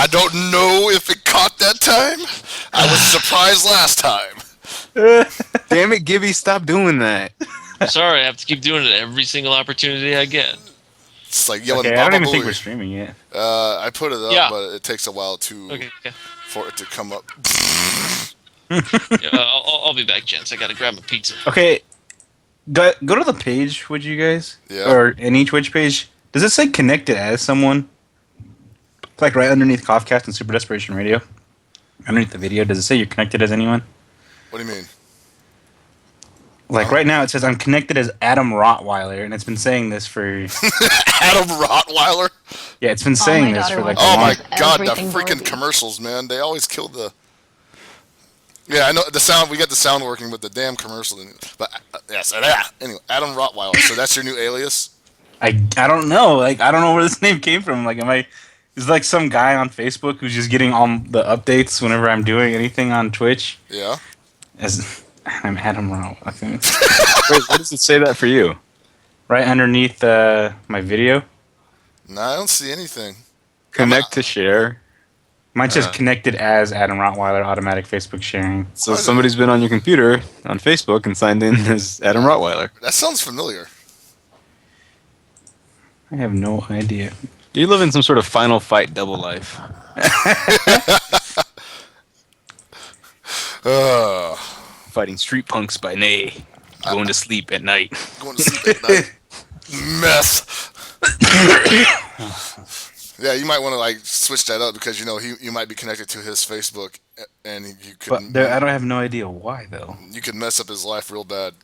I don't know if it caught that time. I was surprised last time. Damn it, Gibby, stop doing that. Sorry, I have to keep doing it every single opportunity I get. It's like yelling. Okay, I don't even think we're streaming yet. I put it up, but it takes a while for it to come up. Yeah, I'll be back, gents. I gotta grab a pizza. Okay, go to the page, would you guys? Yeah. Or in each Twitch page, does it say connected as someone? It's like right underneath KOFCAST and Super Desperation Radio. Underneath the video, does it say you're connected as anyone? What do you mean? Like right now, it says I'm connected as Adam Rottweiler, and it's been saying this for. Adam Rottweiler? Yeah, it's been saying this for like. Oh my god, the freaking commercials, man! They always kill the. Yeah, I know the sound. We got the sound working with the damn commercial. But yes, anyway, Adam Rottweiler. So that's your new alias? I don't know. Like I don't know where this name came from. Like, is like some guy on Facebook who's just getting all the updates whenever I'm doing anything on Twitch? Yeah. I'm Adam Rottweiler. Wait, what does it say that for you? Right underneath my video. No, I don't see anything. Connect to share. Mine's just connected as Adam Rottweiler, automatic Facebook sharing. So somebody's been on your computer on Facebook and signed in as Adam Rottweiler. That sounds familiar. I have no idea. Do you live in some sort of Final Fight double life? Fighting street punks by day. Going to sleep at night. Going to sleep at night. Meth. Yeah, you might want to like switch that up because you know you might be connected to his Facebook and you could. But I don't have no idea why though. You could mess up his life real bad.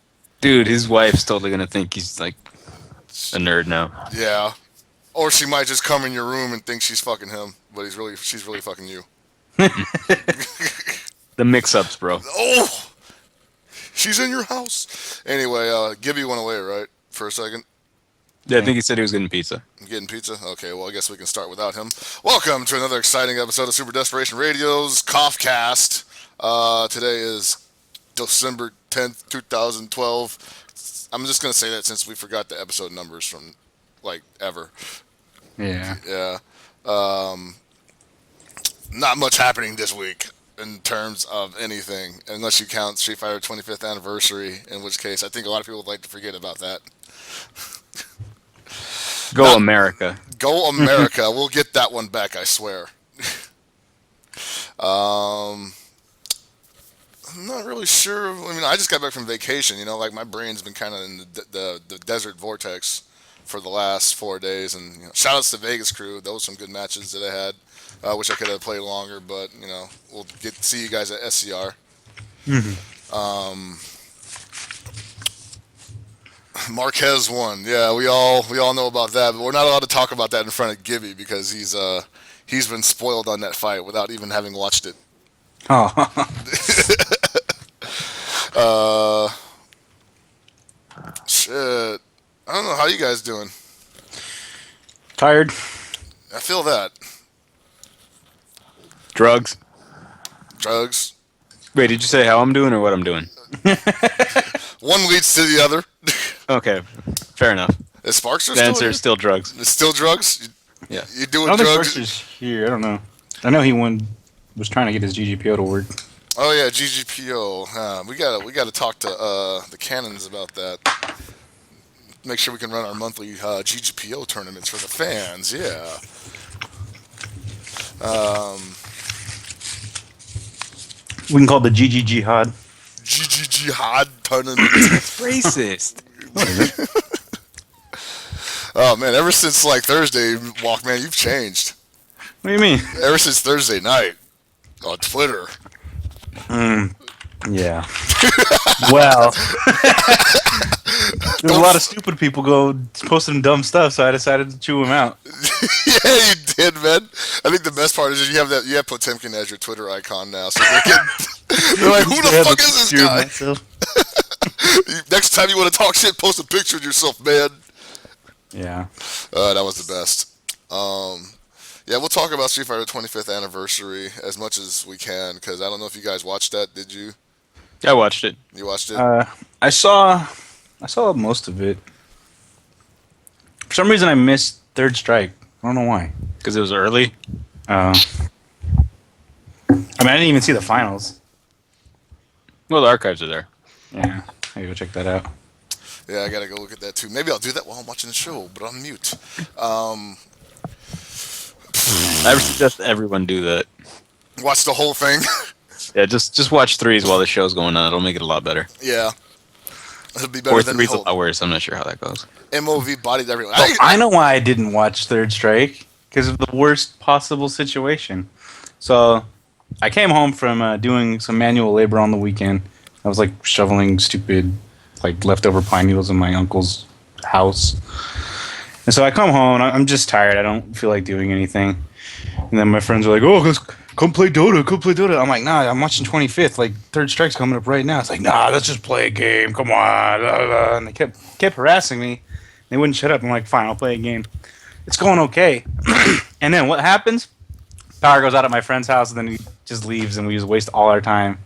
Dude, his wife's totally gonna think he's like a nerd now. Yeah, or she might just come in your room and think she's fucking him, but she's really fucking you. The mix-ups, bro. Oh, she's in your house. Anyway, Gibby went away, right, for a second? Yeah, I think he said he was getting pizza. Getting pizza? Okay, well, I guess we can start without him. Welcome to another exciting episode of Super Desperation Radio's KOFCAST. Today is December 10th, 2012. I'm just going to say that since we forgot the episode numbers from, like, ever. Yeah. Yeah. Not much happening this week in terms of anything, unless you count Street Fighter 25th anniversary, in which case I think a lot of people would like to forget about that. Go America. Go America. We'll get that one back, I swear. I'm not really sure. I mean, I just got back from vacation, you know, like my brain's been kind of in the desert vortex for the last 4 days, and you know, shout outs to Vegas crew. Those were some good matches that I had. I wish I could have played longer, but you know, we'll see you guys at SCR. Marquez won. Yeah, we all know about that, but we're not allowed to talk about that in front of Gibby because he's been spoiled on that fight without even having watched it. Oh. Shit. I don't know how you guys doing. Tired. I feel that. Drugs. Wait, did you say how I'm doing or what I'm doing? One leads to the other. Okay, fair enough. Is Sparks The answer is still drugs. It's still drugs? Yeah. You doing I don't think drugs? Sparks is here. I don't know. I know he was trying to get his GGPO to work. Oh yeah, GGPO. We gotta talk to the Cannons about that. Make sure we can run our monthly GGPO tournaments for the fans. Yeah. We can call it the GG Jihad. GG Jihad tournament. Racist. Oh man, ever since like Thursday, Walkman, you've changed. What do you mean? Ever since Thursday night on Twitter. Yeah. Well, there's a lot of stupid people posting dumb stuff, so I decided to chew them out. Yeah, you did, man. I think the best part is you have Potemkin as your Twitter icon now, so they're like, who the fuck is this guy? Next time you want to talk shit, post a picture of yourself, man. Yeah. That was the best. Yeah, we'll talk about Street Fighter 25th anniversary as much as we can, because I don't know if you guys watched that. Did you? I watched it. You watched it? I saw most of it. For some reason, I missed Third Strike. I don't know why. Because it was early? I mean, I didn't even see the finals. Well, the archives are there. Yeah, maybe go check that out. Yeah, I gotta go look at that too. Maybe I'll do that while I'm watching the show, but on mute. I would suggest everyone do that. Watch the whole thing. Yeah, just watch threes while the show's going on. It'll make it a lot better. Yeah, it'll be better Or than threes a the lot worse. I'm not sure how that goes. MOV bodied everyone. Oh, I know why I didn't watch Third Strike. Because of the worst possible situation. So, I came home from doing some manual labor on the weekend. I was like shoveling stupid, like leftover pine needles in my uncle's house. And so I come home, and I'm just tired. I don't feel like doing anything. And then my friends are like, "Oh, let's come play Dota, come play Dota." I'm like, "Nah, I'm watching 25th. Like, Third Strike's coming up right now." It's like, "Nah, let's just play a game. Come on." Blah, blah. And they kept harassing me. They wouldn't shut up. I'm like, "Fine, I'll play a game." It's going okay. And then what happens? Power goes out at my friend's house, and then he just leaves, and we just waste all our time.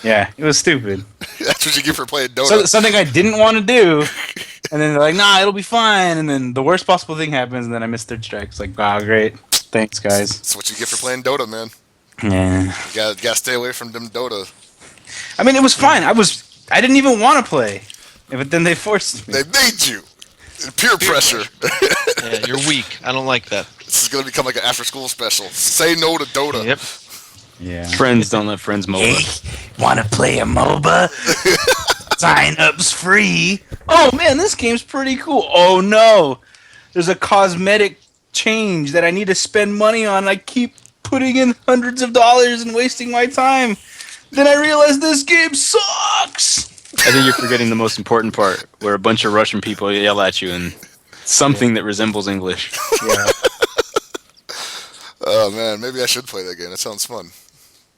Yeah, it was stupid. That's what you get for playing Dota. So, something I didn't want to do, and then they're like, "Nah, it'll be fine." And then the worst possible thing happens, and then I miss Third Strike. It's like, wow, great. Thanks, guys. That's what you get for playing Dota, man. Yeah. You gotta stay away from them Dota. I mean, it was fine. I didn't even want to play, but then they forced me. They made you. Peer pressure. Yeah, you're weak. I don't like that. This is gonna become like an after-school special. Say no to Dota. Yep. Yeah. Friends don't let friends MOBA. Want to play a MOBA? Sign-up's free. Oh, man, this game's pretty cool. Oh, no. There's a cosmetic change that I need to spend money on. I keep putting in hundreds of dollars and wasting my time. Then I realize this game sucks. I think you're forgetting the most important part, where a bunch of Russian people yell at you in something that resembles English. Yeah. Oh man, maybe I should play that game. That sounds fun.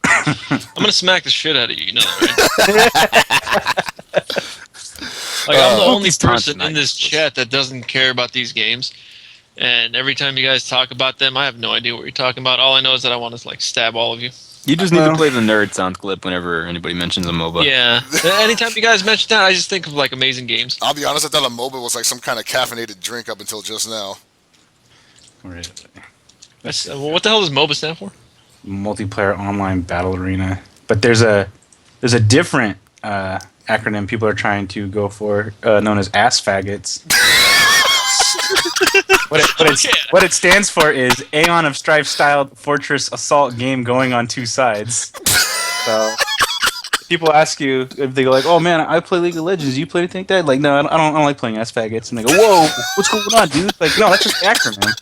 I'm gonna smack the shit out of you. You know that, right? Like I'm the only These taunts person in tonight. this chat that doesn't care about these games. And every time you guys talk about them, I have no idea what you're talking about. All I know is that I want to like stab all of you. You just need to play the nerd sound clip whenever anybody mentions a MOBA. Yeah. Anytime you guys mention that, I just think of like amazing games. I'll be honest, I thought a MOBA was like some kind of caffeinated drink up until just now. Really? What the hell does MOBA stand for? Multiplayer online battle arena. But there's a different acronym people are trying to go for, known as ass faggots. What it stands for is Aeon of Strife styled fortress assault game going on two sides. So people ask you if they go like, "Oh man, I play League of Legends. You play anything like that?" Like, no, I don't like playing ass faggots. And they go, "Whoa, what's going on, dude?" Like, no, that's just the acronym.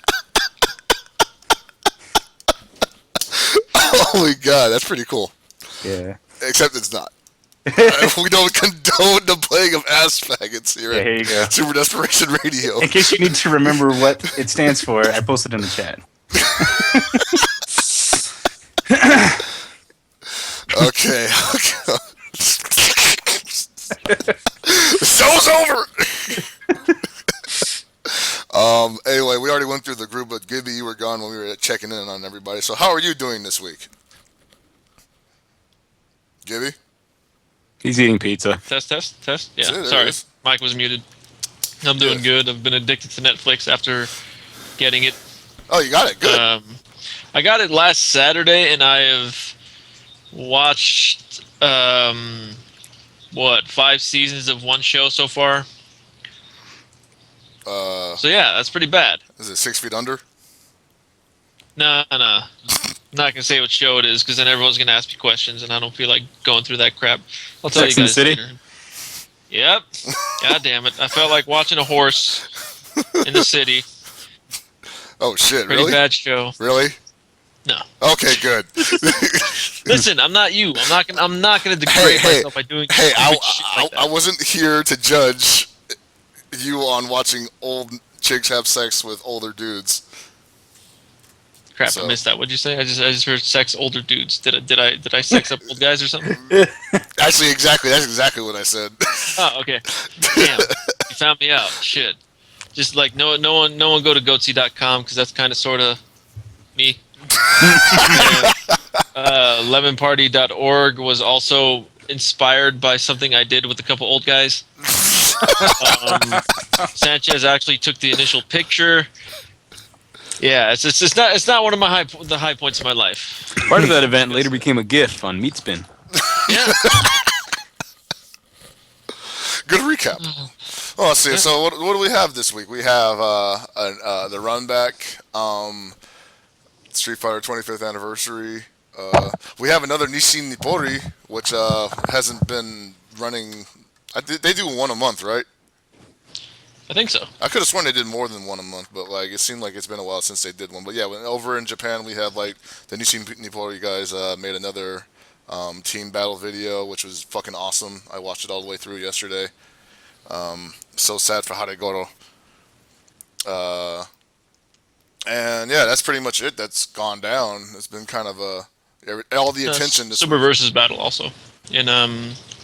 Holy God, that's pretty cool. Yeah. Except it's not. We don't condone the playing of ass faggots here Yeah, here you go. at Super Desperation Radio. In case you need to remember what it stands for, I posted in the chat. Okay. Show's over. Anyway, we already went through the group, but Gibby, you were gone when we were checking in on everybody. So how are you doing this week? Gibby? He's eating pizza. Test. Yeah, See, there it sorry. is. Mike was muted. I'm doing Yeah. good. I've been addicted to Netflix after getting it. Oh, you got it. Good. I got it last Saturday, and I have watched 5 seasons of one show so far. So yeah, that's pretty bad. Is it 6 Feet Under? No. I'm not gonna say what show it is because then everyone's gonna ask me questions, and I don't feel like going through that crap. I'll tell Sex you and guys the City? later. Yep. God damn it! I felt like watching a horse in the city. Oh shit! Pretty Really? bad show. Really? No. Okay, good. Listen, I'm not you. I'm not gonna degrade myself by doing Hey, stupid shit like that. I wasn't here to judge you on watching old chicks have sex with older dudes. Crap, so- I missed that. What'd you say? I just heard sex older dudes. Did I sex up old guys or something? Actually, that's exactly what I said. Oh, okay. Damn, you found me out. Shit. Just like no one go to goatsy.com because that's kind of sort of me. Lemonparty.org was also inspired by something I did with a couple old guys. Sanchez actually took the initial picture. Yeah, it's not one of my the high points of my life. Part of that event later became a GIF on Meat Spin. Yeah. Good recap. Oh, let's see. So what do we have this week? We have the run back, Street Fighter 25th anniversary. We have another Nishin Nipori, which hasn't been running. They do one a month, right? I think so. I could have sworn they did more than one a month, but like it seemed like it's been a while since they did one. But yeah, over in Japan we have like the Nishin Nipori guys made another team battle video, which was fucking awesome. I watched it all the way through yesterday. So sad for Haregoro. And yeah, that's pretty much it. That's gone down. It's been kind of all the attention. This Super versus Battle also in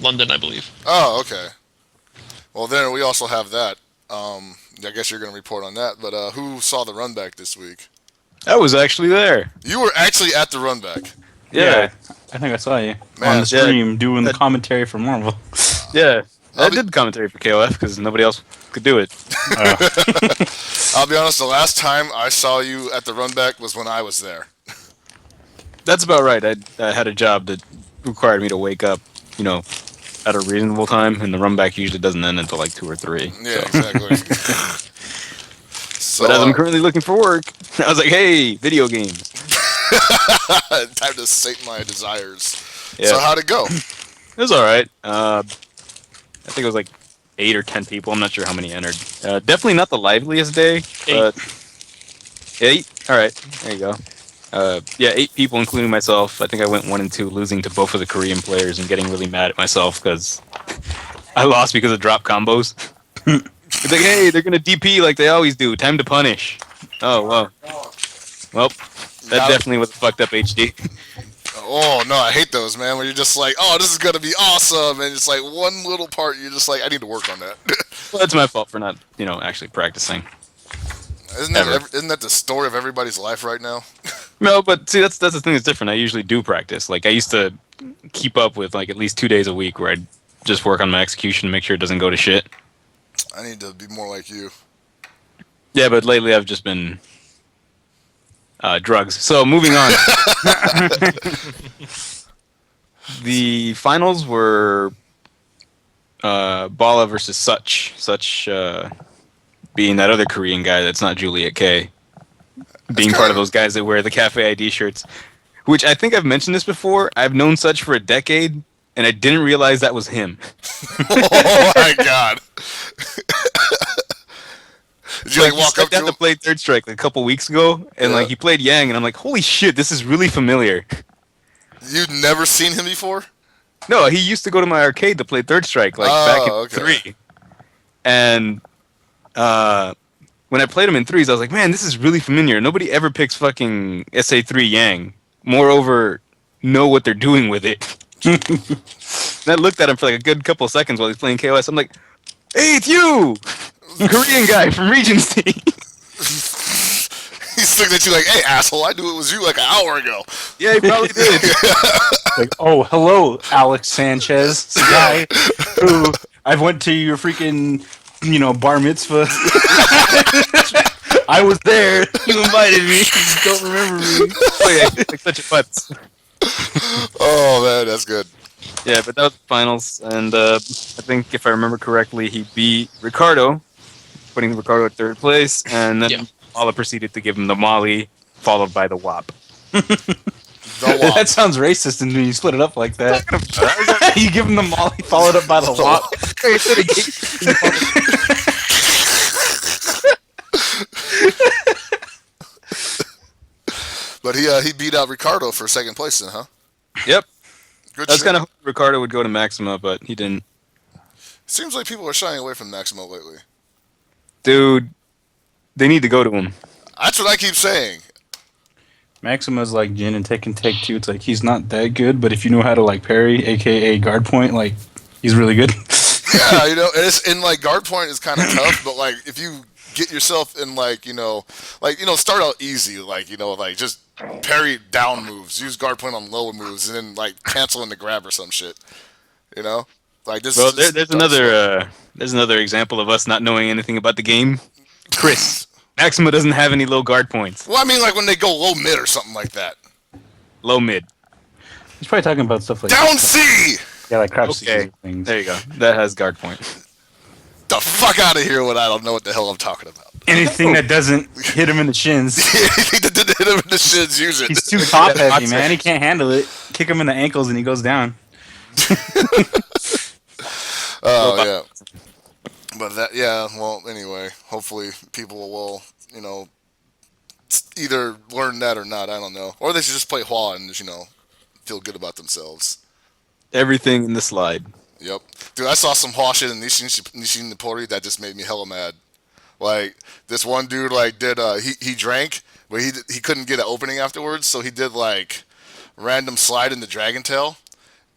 London, I believe. Oh, okay. Well, then we also have that. I guess you're going to report on that. But who saw the run back this week? I was actually there. You were actually at the run back. Yeah, I think I saw you on the stream doing the commentary for Marvel. Yeah. I did the commentary for KOF because nobody else could do it. I'll be honest, the last time I saw you at the run back was when I was there. That's about right. I had a job that required me to wake up, at a reasonable time, and the run back usually doesn't end until like 2 or 3. Yeah, exactly. So, but as I'm currently looking for work, I was like, hey, video games. time to sate my desires. Yeah. So how'd it go? It was all right. I think it was like 8 or 10 people. I'm not sure how many entered. Definitely not the liveliest day. 8. All right. There you go. 8 people, including myself. I think I went 1 and 2, losing to both of the Korean players and getting really mad at myself because I lost because of drop combos. It's like, hey, they're gonna DP like they always do. Time to punish. Oh well. Well, that definitely was a fucked up HD. Oh no, I hate those, man. Where you're just like, oh, this is gonna be awesome, and it's like one little part, you're just like, I need to work on that. Well, that's my fault for not, actually practicing. Isn't that the story of everybody's life right now? No, but see, that's the thing that's different. I usually do practice. Like I used to keep up with like at least 2 days a week where I'd just work on my execution, make sure it doesn't go to shit. I need to be more like you. Yeah, but lately I've just been drugs. So moving on. The finals were Bala versus Such. Such being that other Korean guy that's not Juliet K. Being part of those guys that wear the Cafe ID shirts. Which I think I've mentioned this before. I've known Such for a decade, and I didn't realize that was him. Oh my god. Did you walk up to him? To play Third Strike a couple weeks ago, and he played Yang, and I'm like, holy shit, this is really familiar. You'd never seen him before? No, he used to go to my arcade to play Third Strike, back in 3. And when I played him in 3s, I was like, man, this is really familiar. Nobody ever picks fucking SA3 Yang. Moreover, know what they're doing with it. And I looked at him for like a good couple of seconds while he's playing KOS. I'm like, hey, it's you! Korean guy from Regency. He's looking at you like, hey, asshole, I knew it was you like an hour ago. Yeah, he probably did. Like, oh, hello, Alex Sanchez, the guy who I went to your freaking, bar mitzvah. I was there. You invited me. You don't remember me. Oh yeah, like such a putz. Oh man, that's good. Yeah, but that was the finals, and I think if I remember correctly, he beat Ricardo, putting Ricardo at 3rd place, and then Paula proceeded to give him the Molly, followed by the WAP. That sounds racist when you split it up like that. You give him the Molly, followed up by the WAP. But he beat out Ricardo for 2nd place then, huh? Yep. Good That's shit. kind of Ricardo would go to Maxima, but he didn't. Seems like people are shying away from Maximo lately. Dude, they need to go to him. That's what I keep saying. Maxima's like Jin and Tekken Take 2. It's like he's not that good, but if you know how to parry, aka guard point, he's really good. Yeah, guard point is kind of tough, but if you get yourself in start out easy, just parry down moves, use guard point on lower moves, and then cancel in the grab or some shit. This. Well, there's another example of us not knowing anything about the game. Chris. Maxima doesn't have any low guard points. Well, I mean, like when they go low mid or something like that. Low mid. He's probably talking about stuff like Down C! Yeah, like crouch Okay, things. there you go. That has guard point. The fuck out of here when I don't know what the hell I'm talking about. Anything that doesn't hit him in the shins. Anything that didn't hit him in the shins, use it. He's too top heavy, man. He can't handle it. Kick him in the ankles and he goes down. Oh, yeah. But that, yeah, well, anyway, hopefully people will, you know, either learn that or not, I don't know. Or they should just play Hua and just, you know, feel good about themselves. Everything in the slide. Yep. Dude, I saw some Hua shit in Nishin Napori that just made me hella mad. Like, this one dude, like, did, he drank, but he couldn't get an opening afterwards, so he did, like, random slide in the Dragon Tail.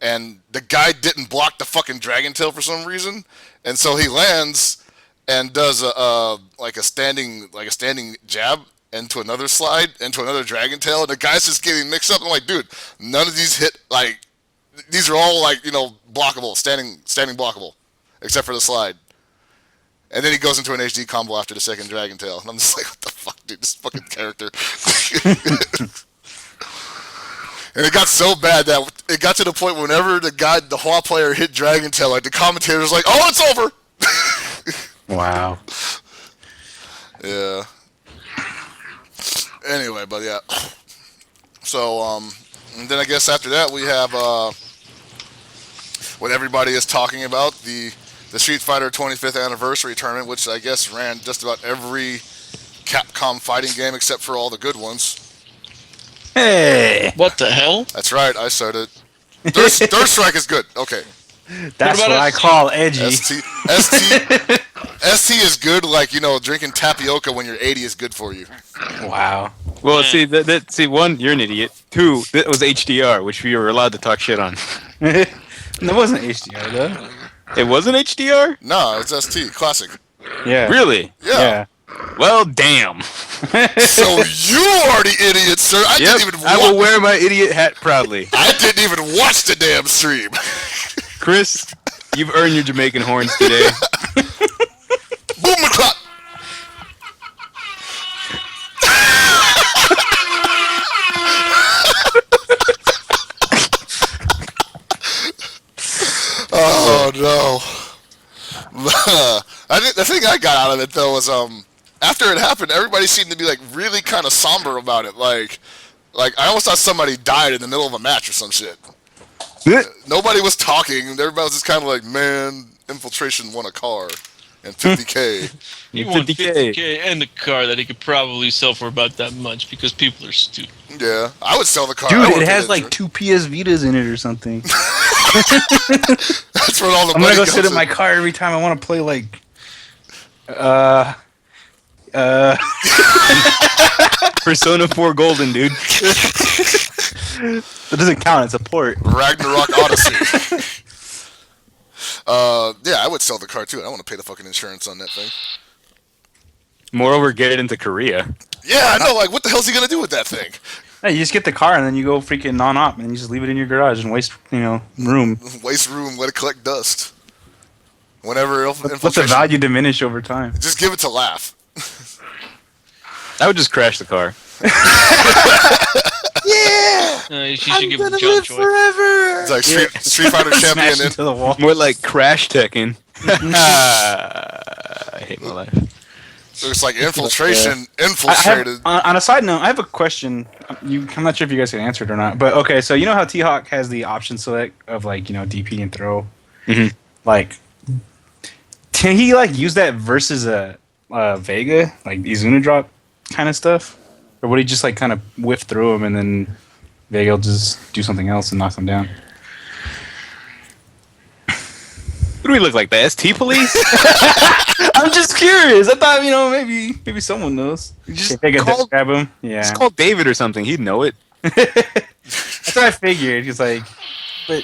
And the guy didn't block the fucking Dragon Tail for some reason, and so he lands and does a standing jab into another slide into another Dragon Tail, and the guy's just getting mixed up. I'm like, dude, none of these hit, like, these are all, like, you know, blockable, standing blockable, except for the slide. And then he goes into an HD combo after the second Dragon Tail, and I'm just like, what the fuck, dude, this fucking character. And it got so bad that it got to the point whenever the Hua player hit Dragon Tail, like, the commentator was like, oh, it's over! Wow. Yeah. Anyway, but yeah. So, and then I guess after that we have, what everybody is talking about, the Street Fighter 25th anniversary tournament, which I guess ran just about every Capcom fighting game except for all the good ones. Hey! What the hell? That's right, I said it. Third Strike is good. Okay. That's what I call edgy. ST is good, like, you know, drinking tapioca when you're 80 is good for you. Wow. Well, see, see, one, you're an idiot. Two, that was HDR, which we were allowed to talk shit on. It wasn't HDR, though. It wasn't HDR? No, it's ST, classic. Yeah. Really? Yeah. Well, damn. So you are the idiot, sir. I will wear my idiot hat proudly. I didn't even watch the damn stream. Chris, you've earned your Jamaican horns today. Boom the clock. Oh no. I think the thing I got out of it though was after it happened, everybody seemed to be like really kind of somber about it. Like I almost thought somebody died in the middle of a match or some shit. Nobody was talking. Everybody was just kind of like, man, Infiltration won a car and 50K. He won 50K and the car that he could probably sell for about that much because people are stupid. Yeah, I would sell the car. Dude, it has like 2 PS Vitas in it or something. That's where all the I'm money gonna go goes sit in in. my car every time I want to play like Persona 4 Golden, dude. That doesn't count, it's a port. Ragnarok Odyssey. Yeah, I would sell the car too. I don't want to pay the fucking insurance on that thing. Moreover, get it into Korea. Yeah, I know. Like, what the hell's he gonna do with that thing? Hey, you just get the car and then you go freaking non-op and you just leave it in your garage and waste, room. Waste room. Let it collect dust. Whenever Let the infiltration, value diminish over time. just give it to Laugh. I would just crash the car. You should give him John Choi. It's like Street Fighter champion. Smash into the wall. More like crash teching. I hate my life. It's like infiltration. Infiltrated. On a side note, I have a question. I'm not sure if you guys can answer it or not. But okay, so you know how T-Hawk has the option select of like, DP and throw? Mhm. Like, can he like use that versus a Vega, like Izuna drop kind of stuff? Or would he just like kind of whiff through him and then Vega will just do something else and knock him down? What do we look like, the ST police? I'm just curious. I thought, maybe someone knows. Just Vega call- grab him. Yeah. Just call David or something. He'd know it. That's what I figured. He's like, but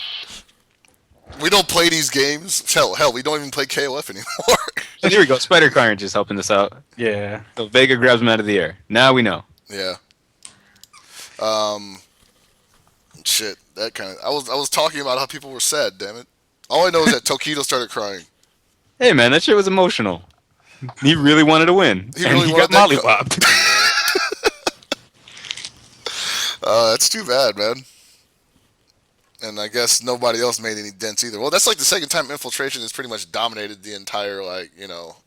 We don't play these games. Hell, we don't even play KOF anymore. So here we go. Spider Carnage is helping us out. yeah. So Vega grabs him out of the air. Now we know. Yeah. Shit. That kind of. I was talking about how people were sad. Damn it. All I know is that Tokido started crying. Hey man, that shit was emotional. He really wanted to win, He and really he got wanted that mollywopped. That's too bad, man. And I guess nobody else made any dents either. Well, that's like the second time Infiltration has pretty much dominated the entire, like, you know,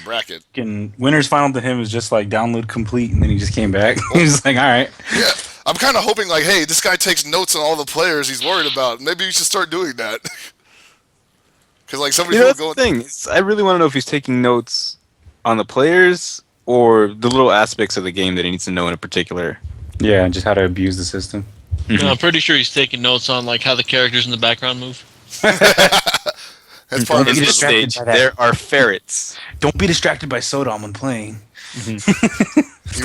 bracket. And winner's final to him was just like download complete, and then he just came back. He was like, all right. Yeah, I'm kind of hoping, like, hey, this guy takes notes on all the players he's worried about. Maybe you should start doing that. Because, like, somebody That's the thing. I really want to know if he's taking notes on the players or the little aspects of the game that he needs to know in a particular. Yeah, just how to abuse the system. No, I'm pretty sure he's taking notes on like how the characters in the background move. That's part of In his this stage, there are ferrets. Don't be distracted by Sodom when playing. Even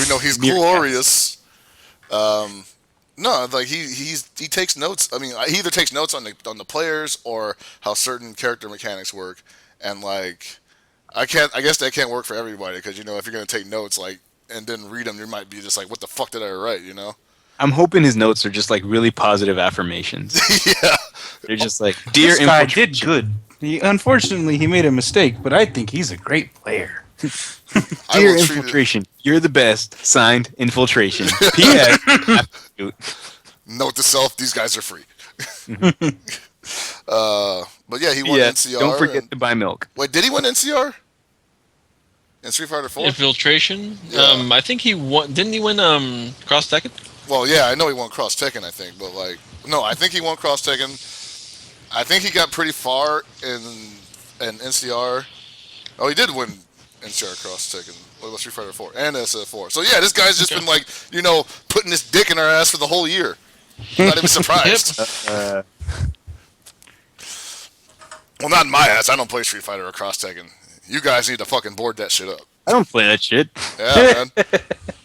though he's glorious. No, like he takes notes. I mean, he either takes notes on the players or how certain character mechanics work, and like I guess that can't work for everybody because you know if you're gonna take notes like and then read them, you might be just like, what the fuck did I write? You know. I'm hoping his notes are just like really positive affirmations. Yeah. They're just like, dear This guy Infiltration. did good. Unfortunately, he made a mistake, but I think he's a great player. Dear Infiltration, you're the best. Signed, Infiltration. P.S. Note to self: these guys are free. But yeah, he won NCR. Don't forget to buy milk. Wait, did he win NCR? In Street Fighter 4? Infiltration. Yeah. I think he won. Didn't he win Cross Tekken? Well, yeah, I know he won Cross Tekken. I think, but like, no, I think he won Cross Tekken. I think he got pretty far in NCR. Oh, he did win NCR Cross Tekken. What about Street Fighter 4 and SF4? So yeah, this guy's just been like, you know, putting his dick in our ass for the whole year. I'm not even surprised. Well, not in my ass. I don't play Street Fighter or Cross Tekken. You guys need to fucking board that shit up. I don't play that shit. Yeah, man.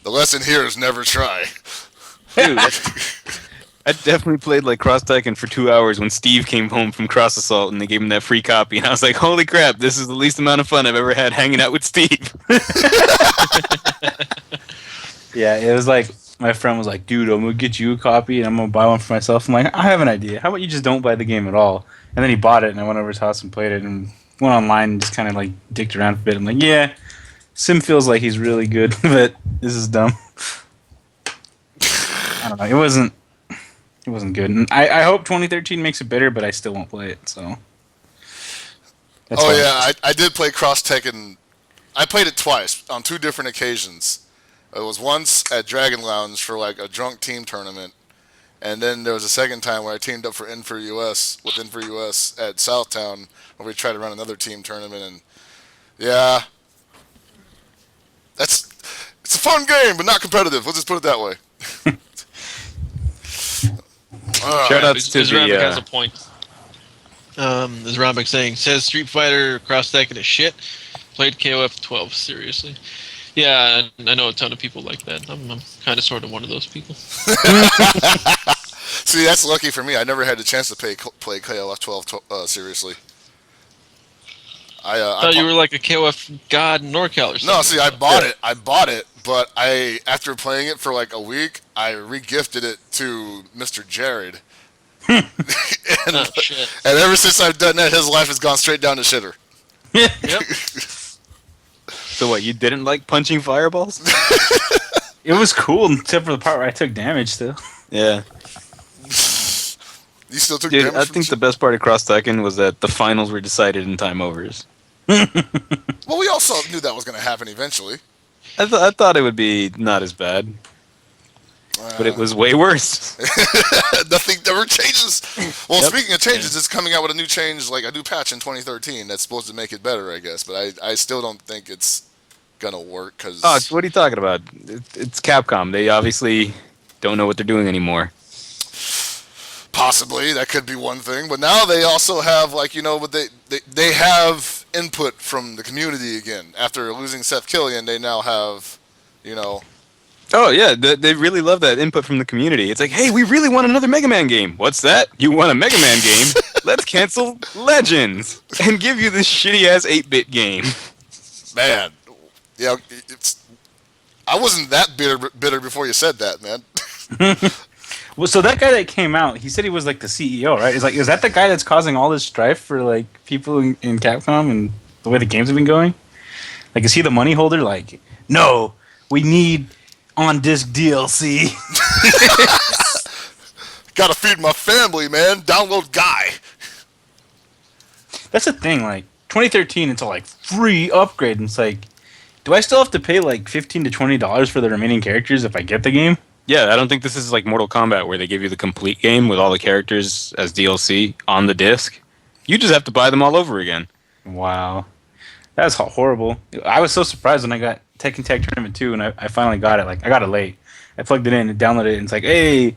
The lesson here is never try. Dude, I definitely played like Cross Tekken for 2 hours when Steve came home from Cross Assault and they gave him that free copy, and I was like, holy crap, this is the least amount of fun I've ever had hanging out with Steve. Yeah, it was like, my friend was like, dude, I'm going to get you a copy and I'm going to buy one for myself. I'm like, I have an idea. How about you just don't buy the game at all? And then he bought it and I went over to his house and played it and went online and just kind of like dicked around a bit. I'm like, yeah, Sim feels like he's really good, but this is dumb. I don't know. It wasn't good. And I hope 2013 makes it better, but I still won't play it. So. That's Oh fine. yeah, I did play Cross Tekken. I played it twice on 2 different occasions. It was once at Dragon Lounge for like a drunk team tournament, and then there was a second time where I teamed up for N4US with N4US at Southtown, where we tried to run another team tournament. And yeah, it's a fun game, but not competitive. Let's just put it that way. Shout outs to Rambic has a the... point. As Rambic saying, says Street Fighter Cross Tekken is shit. Played KOF 12 seriously. Yeah, I know a ton of people like that. I'm kind of sort of one of those people. See, that's lucky for me. I never had the chance to play KOF 12 seriously. I thought you were like a KOF god in NorCal or something. No, see, I bought it, but after playing it for like a week, I re-gifted it to Mr. Jared. and Shit. and ever since I've done that, his life has gone straight down the shitter. Yep. So what, you didn't like punching fireballs? It was cool, except for the part where I took damage still. Yeah. You still took Dude, damage I from think shit? the best part of Cross Tekken was that the finals were decided in time overs. Well, we also knew that was going to happen eventually. I thought it would be not as bad, but it was way worse. Nothing ever changes. Well, Yep. speaking of changes, it's coming out with a new change, like a new patch in 2013 that's supposed to make it better, I guess. But I still don't think it's gonna work because Oh, what are you talking about? It's Capcom. They obviously don't know what they're doing anymore. possibly that could be one thing. But now they also have like but they have input from the community again. After losing Seth Killian, they now have Oh yeah, they really love that input from the community. It's like, hey, we really want another Mega Man game. What's that? You want a Mega Man game? Let's cancel Legends and give you this shitty ass 8-bit game. Man, yeah, I wasn't that bitter before you said that, man. Well, so that guy that came out, he said he was like the CEO, right? Is that the guy that's causing all this strife for like people in Capcom and the way the games have been going? Like, is he the money holder? Like, no, we need on-disc DLC. Gotta feed my family, man. Download Guy. That's the thing, like, 2013, it's a, like, free upgrade, and it's like, do I still have to pay, like, $15 to $20 for the remaining characters if I get the game? Yeah, I don't think this is like Mortal Kombat where they give you the complete game with all the characters as DLC on the disc. You just have to buy them all over again. Wow. That's horrible. I was so surprised when I got Tekken Tag Tournament 2, and I finally got it. Like, I got it late. I plugged it in and downloaded it, and it's like, hey,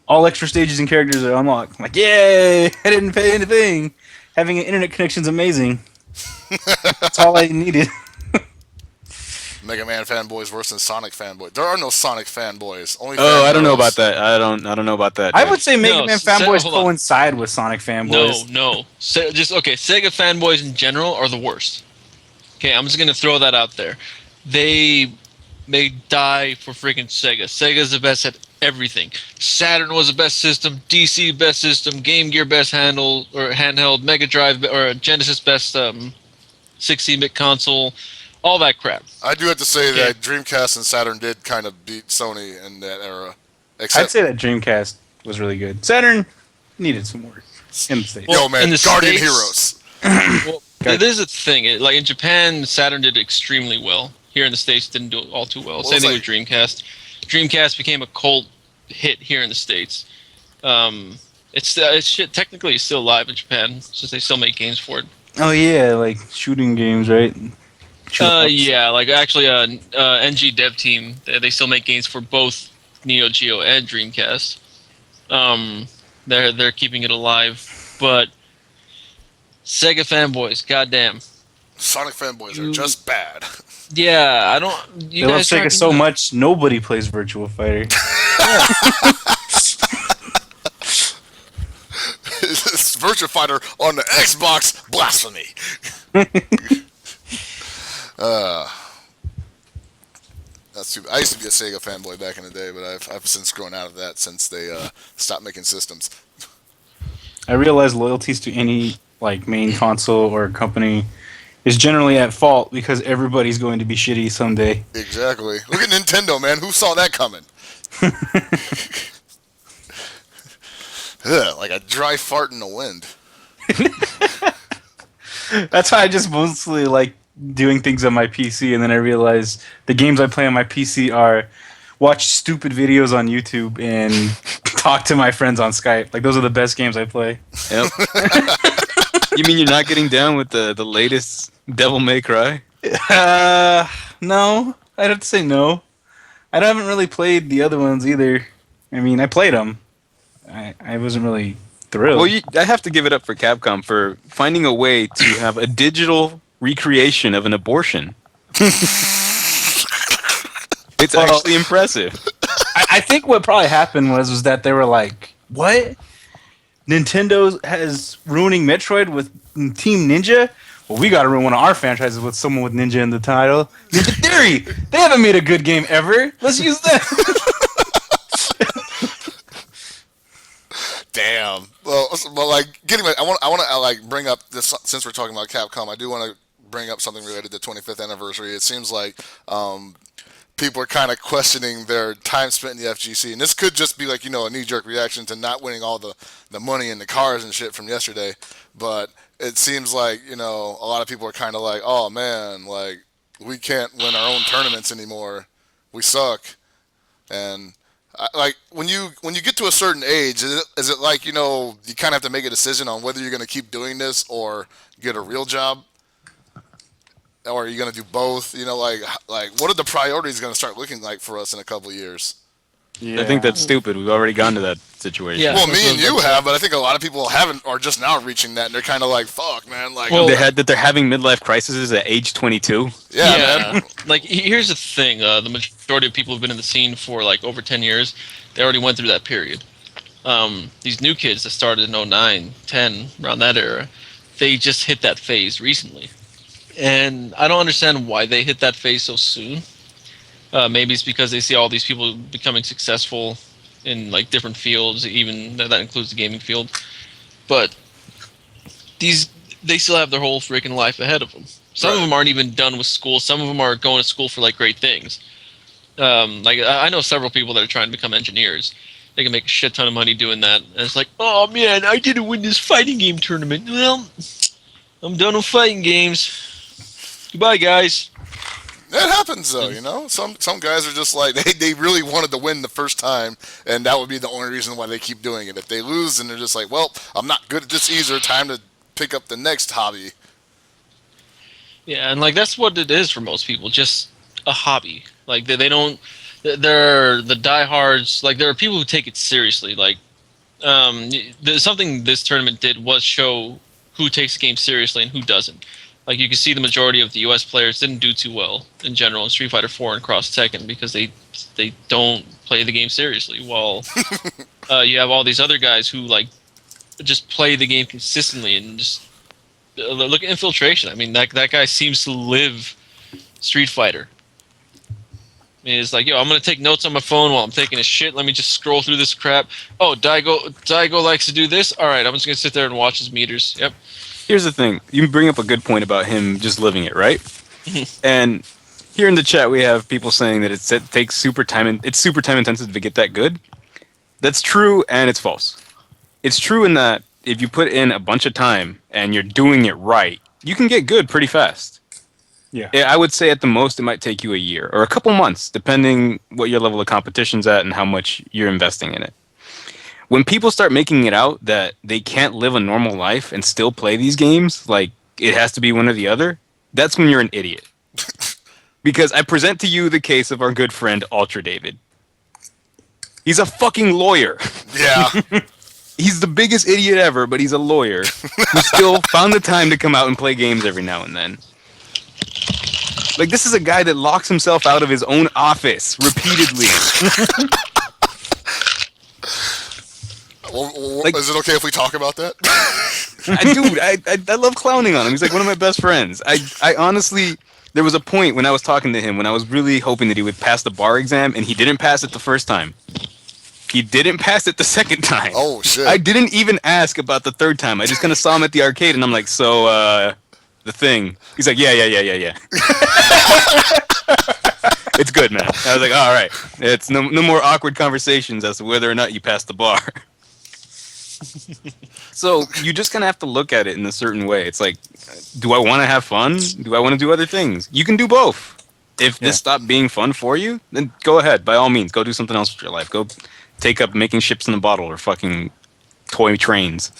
all extra stages and characters are unlocked. I'm like, yay! I didn't pay anything. Having an internet connection is amazing. That's all I needed. Mega Man fanboys worse than Sonic fanboys. There are no Sonic fanboys. Only I don't know about that. I don't know about that. I would say Mega No, Man fanboys coincide with Sonic fanboys. No. Sega fanboys in general are the worst. Okay, I'm just gonna throw that out there. They die for freaking Sega. Sega's the best at everything. Saturn was the best system. DC best system. Game Gear best handheld. Mega Drive or Genesis best 16-bit console. All that crap. I do have to say that Dreamcast and Saturn did kind of beat Sony in that era. I'd say that Dreamcast was really good. Saturn needed some work in the States. Yo, man, in the Guardian States, Heroes. Well, there's a thing. Like in Japan, Saturn did extremely well. Here in the States, didn't do all too well. Same thing with Dreamcast. Dreamcast became a cult hit here in the States. It's technically it's still alive in Japan since they still make games for it. Oh yeah, like shooting games, right? Yeah, like actually, NG Dev Team, they still make games for both Neo Geo and Dreamcast. They're keeping it alive, but Sega fanboys, goddamn. Sonic fanboys are just bad. Yeah, I don't. They love Sega so much, nobody plays Virtua Fighter. It's Virtua Fighter on the Xbox, blasphemy. That's too. I used to be a Sega fanboy back in the day, but I've since grown out of that since they stopped making systems. I realize loyalties to any like main console or company is generally at fault because everybody's going to be shitty someday. Exactly. Look at Nintendo, man. Who saw that coming? Ugh, like a dry fart in the wind. That's why I just mostly like doing things on my PC, and then I realize the games I play on my PC are watch stupid videos on YouTube and talk to my friends on Skype. Like those are the best games I play. Yep. You mean you're not getting down with the latest Devil May Cry? No. I'd have to say no. I haven't really played the other ones either. I mean, I played them. I wasn't really thrilled. Well, I have to give it up for Capcom for finding a way to have a digital recreation of an abortion. It's actually impressive. I think what probably happened was that they were like, what? Nintendo has ruining Metroid with Team Ninja? Well, we gotta ruin one of our franchises with someone with Ninja in the title. Ninja Theory! They haven't made a good game ever. Let's use that. Damn. Well, like I want to like bring up this since we're talking about Capcom. I do want to bring up something related to the 25th anniversary. It seems like people are kind of questioning their time spent in the FGC, and this could just be like a knee-jerk reaction to not winning all the money in the cars and shit from yesterday. But it seems like a lot of people are kind of like, oh man, like we can't win our own tournaments anymore. We suck. And like when you get to a certain age, is it like you kind of have to make a decision on whether you're going to keep doing this or get a real job, or are you going to do both? Like what are the priorities going to start looking like for us in a couple of years? Yeah. I think that's stupid. We've already gone to that situation. Yeah. Well, me and you have, but I think a lot of people haven't, or just now reaching that, and they're kind of like, "Fuck, man!" Like, they're having midlife crises at age 22. Yeah, man. Like, here's the thing: the majority of people who've been in the scene for like over 10 years, they already went through that period. These new kids that started in 09, 10, around that era, they just hit that phase recently, and I don't understand why they hit that phase so soon. Maybe it's because they see all these people becoming successful in like different fields, even that includes the gaming field. But they still have their whole freaking life ahead of them. Some of them aren't even done with school. Some of them are going to school for like great things. Like I know several people that are trying to become engineers. They can make a shit ton of money doing that. And it's like, oh man, I didn't win this fighting game tournament. Well, I'm done with fighting games. Goodbye, guys. That happens though, you know. Some guys are just like they really wanted to win the first time, and that would be the only reason why they keep doing it. If they lose, then they're just like, well, I'm not good at this either. Time to pick up the next hobby. Yeah, and like that's what it is for most people, just a hobby. Like they don't. They're the diehards. Like there are people who take it seriously. Like something this tournament did was show who takes the game seriously and who doesn't. Like you can see the majority of the U.S. players didn't do too well in general in Street Fighter 4 and Cross Tekken because they don't play the game seriously. While you have all these other guys who like just play the game consistently and just look at Infiltration. I mean that guy seems to live Street Fighter. I mean, it's like, yo, I'm gonna take notes on my phone while I'm taking a shit. Let me just scroll through this crap. Oh, Daigo likes to do this. All right, I'm just gonna sit there and watch his meters. Yep. Here's the thing. You bring up a good point about him just living it, right? And here in the chat we have people saying that it takes super time and it's super time intensive to get that good. That's true and it's false. It's true in that if you put in a bunch of time and you're doing it right, you can get good pretty fast. Yeah, I would say at the most it might take you a year or a couple months, depending what your level of competition's at and how much you're investing in it. When people start making it out that they can't live a normal life and still play these games, like it has to be one or the other, that's when you're an idiot. Because I present to you the case of our good friend Ultra David. He's a fucking lawyer. Yeah. He's the biggest idiot ever, but he's a lawyer who still found the time to come out and play games every now and then. Like, this is a guy that locks himself out of his own office repeatedly. Like, is it okay if we talk about that? I love clowning on him. He's like one of my best friends. I honestly, there was a point when I was talking to him when I was really hoping that he would pass the bar exam, and he didn't pass it the first time. He didn't pass it the second time. Oh, shit. I didn't even ask about the third time. I just kind of saw him at the arcade, and I'm like, so, the thing. He's like, yeah. It's good, man. I was like, all right. It's no more awkward conversations as to whether or not you passed the bar. So you just kind of have to look at it in a certain way. It's like, do I want to have fun? Do I want to do other things? You can do both. If this stopped being fun for you, then go ahead. By all means, go do something else with your life. Go take up making ships in a bottle or fucking toy trains.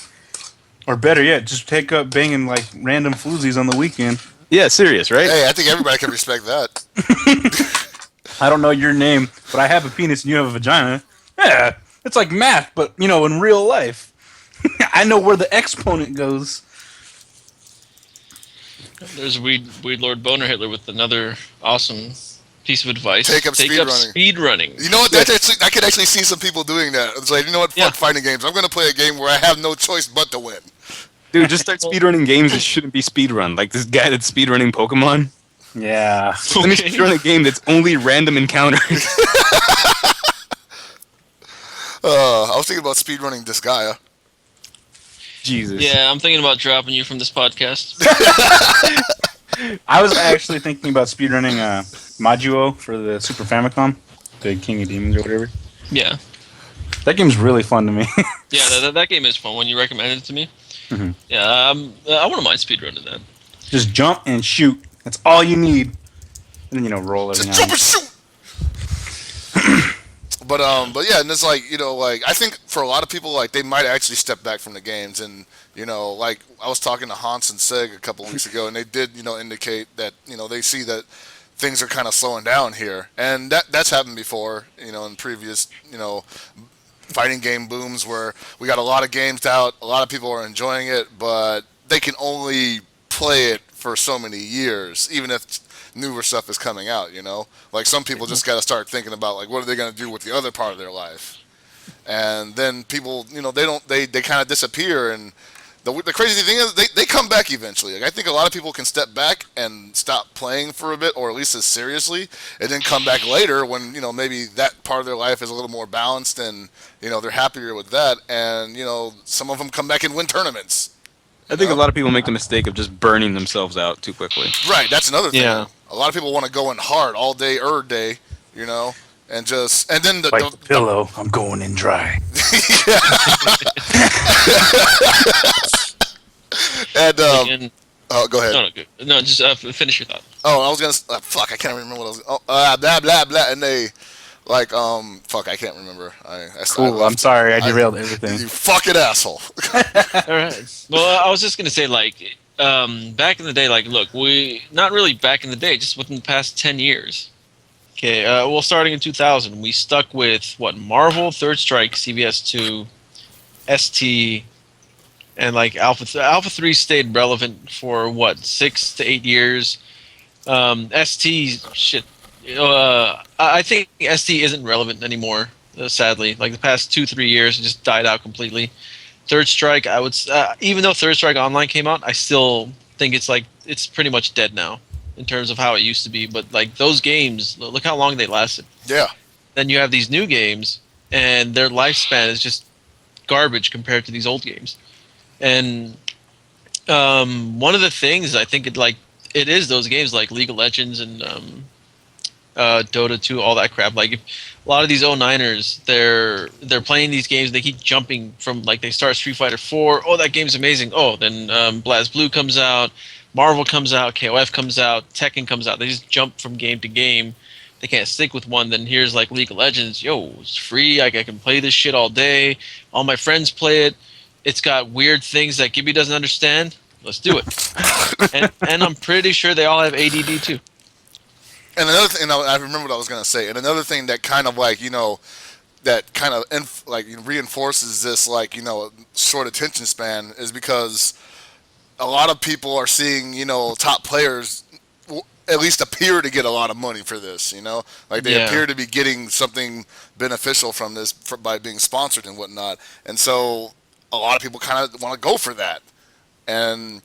Or better yet, just take up banging like random floozies on the weekend. Yeah, serious, right? Hey, I think everybody can respect that. I don't know your name, but I have a penis and you have a vagina. Yeah, it's like math, but, you know, in real life. I know where the exponent goes. There's Weed Lord Boner Hitler with another awesome piece of advice. Take up speed running. You know what? I could actually see some people doing that. It's like, you know what? Fuck fighting games. I'm going to play a game where I have no choice but to win. Dude, just start speedrunning games that shouldn't be speedrun. Like this guy that's speedrunning Pokemon. Yeah. Let me speedrun a game that's only random encounters. I was thinking about speedrunning Disgaea. Jesus. Yeah, I'm thinking about dropping you from this podcast. I was actually thinking about speedrunning Majuo for the Super Famicom, the King of Demons or whatever. Yeah. That game's really fun to me. Yeah, that game is fun when you recommended it to me. Mm-hmm. Yeah, I wouldn't mind speedrunning that. Just jump and shoot. That's all you need. And then, you know, roll every now and then. Jump and shoot! But yeah, and it's like, you know, like, I think for a lot of people, like, they might actually step back from the games, and, you know, like, I was talking to Hans and Seg a couple weeks ago, and they did, you know, indicate that, you know, they see that things are kind of slowing down here, and that's happened before, you know, in previous, you know, fighting game booms where we got a lot of games out, a lot of people are enjoying it, but they can only play it for so many years, even if newer stuff is coming out, you know? Like, some people just got to start thinking about, like, what are they going to do with the other part of their life? And then people, you know, they kind of disappear, and the crazy thing is they come back eventually. Like, I think a lot of people can step back and stop playing for a bit, or at least as seriously, and then come back later when, you know, maybe that part of their life is a little more balanced and, you know, they're happier with that, and, you know, some of them come back and win tournaments. I think a lot of people make the mistake of just burning themselves out too quickly. Right, that's another thing. Yeah. A lot of people want to go in hard all day, day, you know, and then Like the pillow, I'm going in dry. And Again, oh, go ahead. no, just finish your thought. Oh, I was gonna. Fuck, I can't remember what I was. Oh, blah blah blah, and they, like, fuck, I can't remember. Cool, I'm sorry, I derailed everything. You fucking asshole. All right. Well, I was just gonna say, like, back in the day, like, look, we not really back in the day, just within the past 10 years. Okay, well, starting in 2000, we stuck with what, Marvel, Third Strike, CVS2, ST, and like Alpha 3 stayed relevant for what, 6 to 8 years. ST shit. I think ST isn't relevant anymore. Sadly, like the past 2-3 years, it just died out completely. Third Strike, I would, even though Third Strike Online came out, I still think it's pretty much dead now in terms of how it used to be. But like those games, look how long they lasted. Yeah. Then you have these new games, and their lifespan is just garbage compared to these old games. And one of the things I think it is those games like League of Legends and Dota 2, all that crap. Like, a lot of these 09ers, they're playing these games. They keep jumping from, like, they start Street Fighter 4. Oh, that game's amazing. Oh, then BlazBlue comes out, Marvel comes out, KOF comes out, Tekken comes out. They just jump from game to game. They can't stick with one. Then here's like League of Legends. Yo, it's free. I can play this shit all day. All my friends play it. It's got weird things that Gibby doesn't understand. Let's do it. and I'm pretty sure they all have ADD too. And another thing, I remember what I was going to say. And another thing that kind of like, that kind of reinforces this, like, short attention span is because a lot of people are seeing, top players at least appear to get a lot of money for this, like they appear to be getting something beneficial from this by being sponsored and whatnot. And so a lot of people kind of want to go for that. And,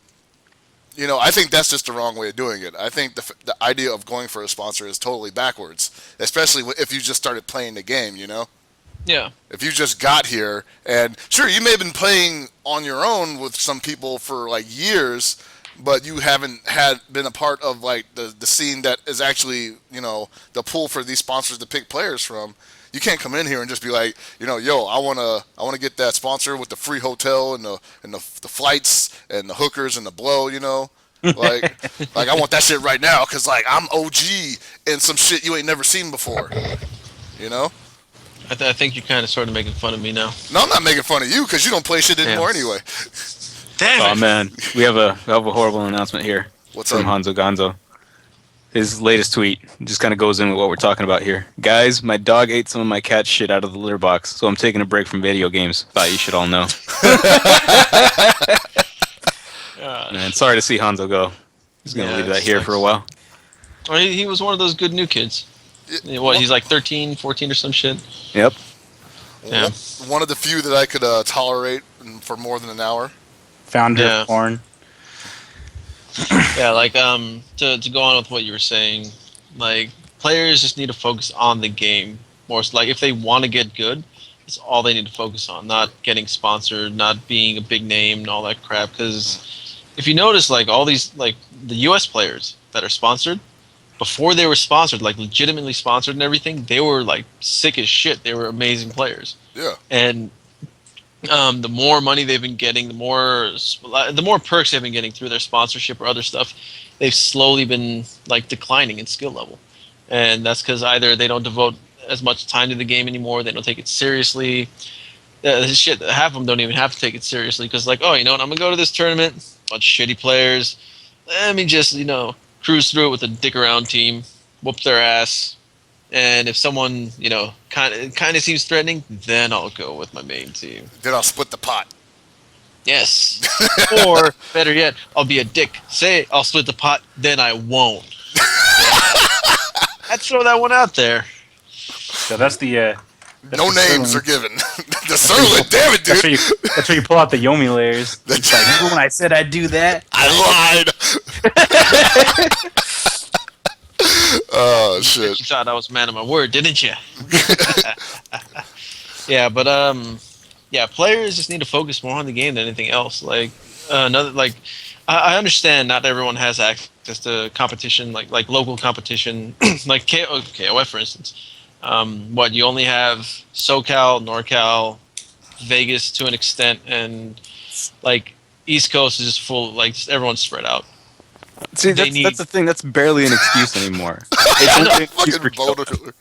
I think that's just the wrong way of doing it. I think the idea of going for a sponsor is totally backwards, especially if you just started playing the game, Yeah. If you just got here, and sure, you may have been playing on your own with some people for like years, but you haven't been a part of like the scene that is actually, the pool for these sponsors to pick players from. You can't come in here and just be like, yo, I wanna get that sponsor with the free hotel and the flights and the hookers and the blow, like I want that shit right now because like I'm OG and some shit you ain't never seen before, I think you're kind of sort of making fun of me now. No, I'm not making fun of you because you don't play shit anymore anyway. Damn it! Oh man, we have a horrible announcement here. What's from up? Hanzo Gonzo? His latest tweet just kind of goes in with what we're talking about here. Guys, my dog ate some of my cat shit out of the litter box, so I'm taking a break from video games. Thought you should all know. Man, sorry to see Hanzo go. He's going to leave that here for a while. Well, he was one of those good new kids. He's like 13, 14 or some shit? Yep. Yeah. One of the few that I could tolerate for more than an hour. Founder of porn. Yeah, like to go on with what you were saying, like players just need to focus on the game more. So, like if they want to get good, it's all they need to focus on, not getting sponsored, not being a big name and all that crap. Because if you notice, like all these, like the U.S. players that are sponsored, before they were sponsored, like legitimately sponsored and everything, they were like sick as shit. They were amazing players. Yeah. And the more money they've been getting, the more perks they've been getting through their sponsorship or other stuff, they've slowly been like declining in skill level. And that's because either they don't devote as much time to the game anymore, they don't take it seriously. Shit, half of them don't even have to take it seriously because like, oh, you know what, I'm going to go to this tournament, bunch of shitty players, let me just, cruise through it with a dick around team, whoop their ass, and if someone, kind of seems threatening, then I'll go with my main team. Then I'll split the pot. Yes. Or, better yet, I'll be a dick. Say I'll split the pot, then I won't. I'd throw that one out there. So that's the... no names are given. The Surlin, damn it, dude. That's where you pull out the Yomi layers. It's like, remember when I said I'd do that? I lied. Oh, shit. You thought I was man of my word, didn't you? Yeah, but players just need to focus more on the game than anything else. Like, another like, I understand not everyone has access to competition, like local competition, like KOF for instance. What you only have SoCal, NorCal, Vegas to an extent, and like East Coast is just full. Like just everyone's spread out. See, that's the thing. That's barely an excuse anymore. It's only an excuse for Fucking boulder.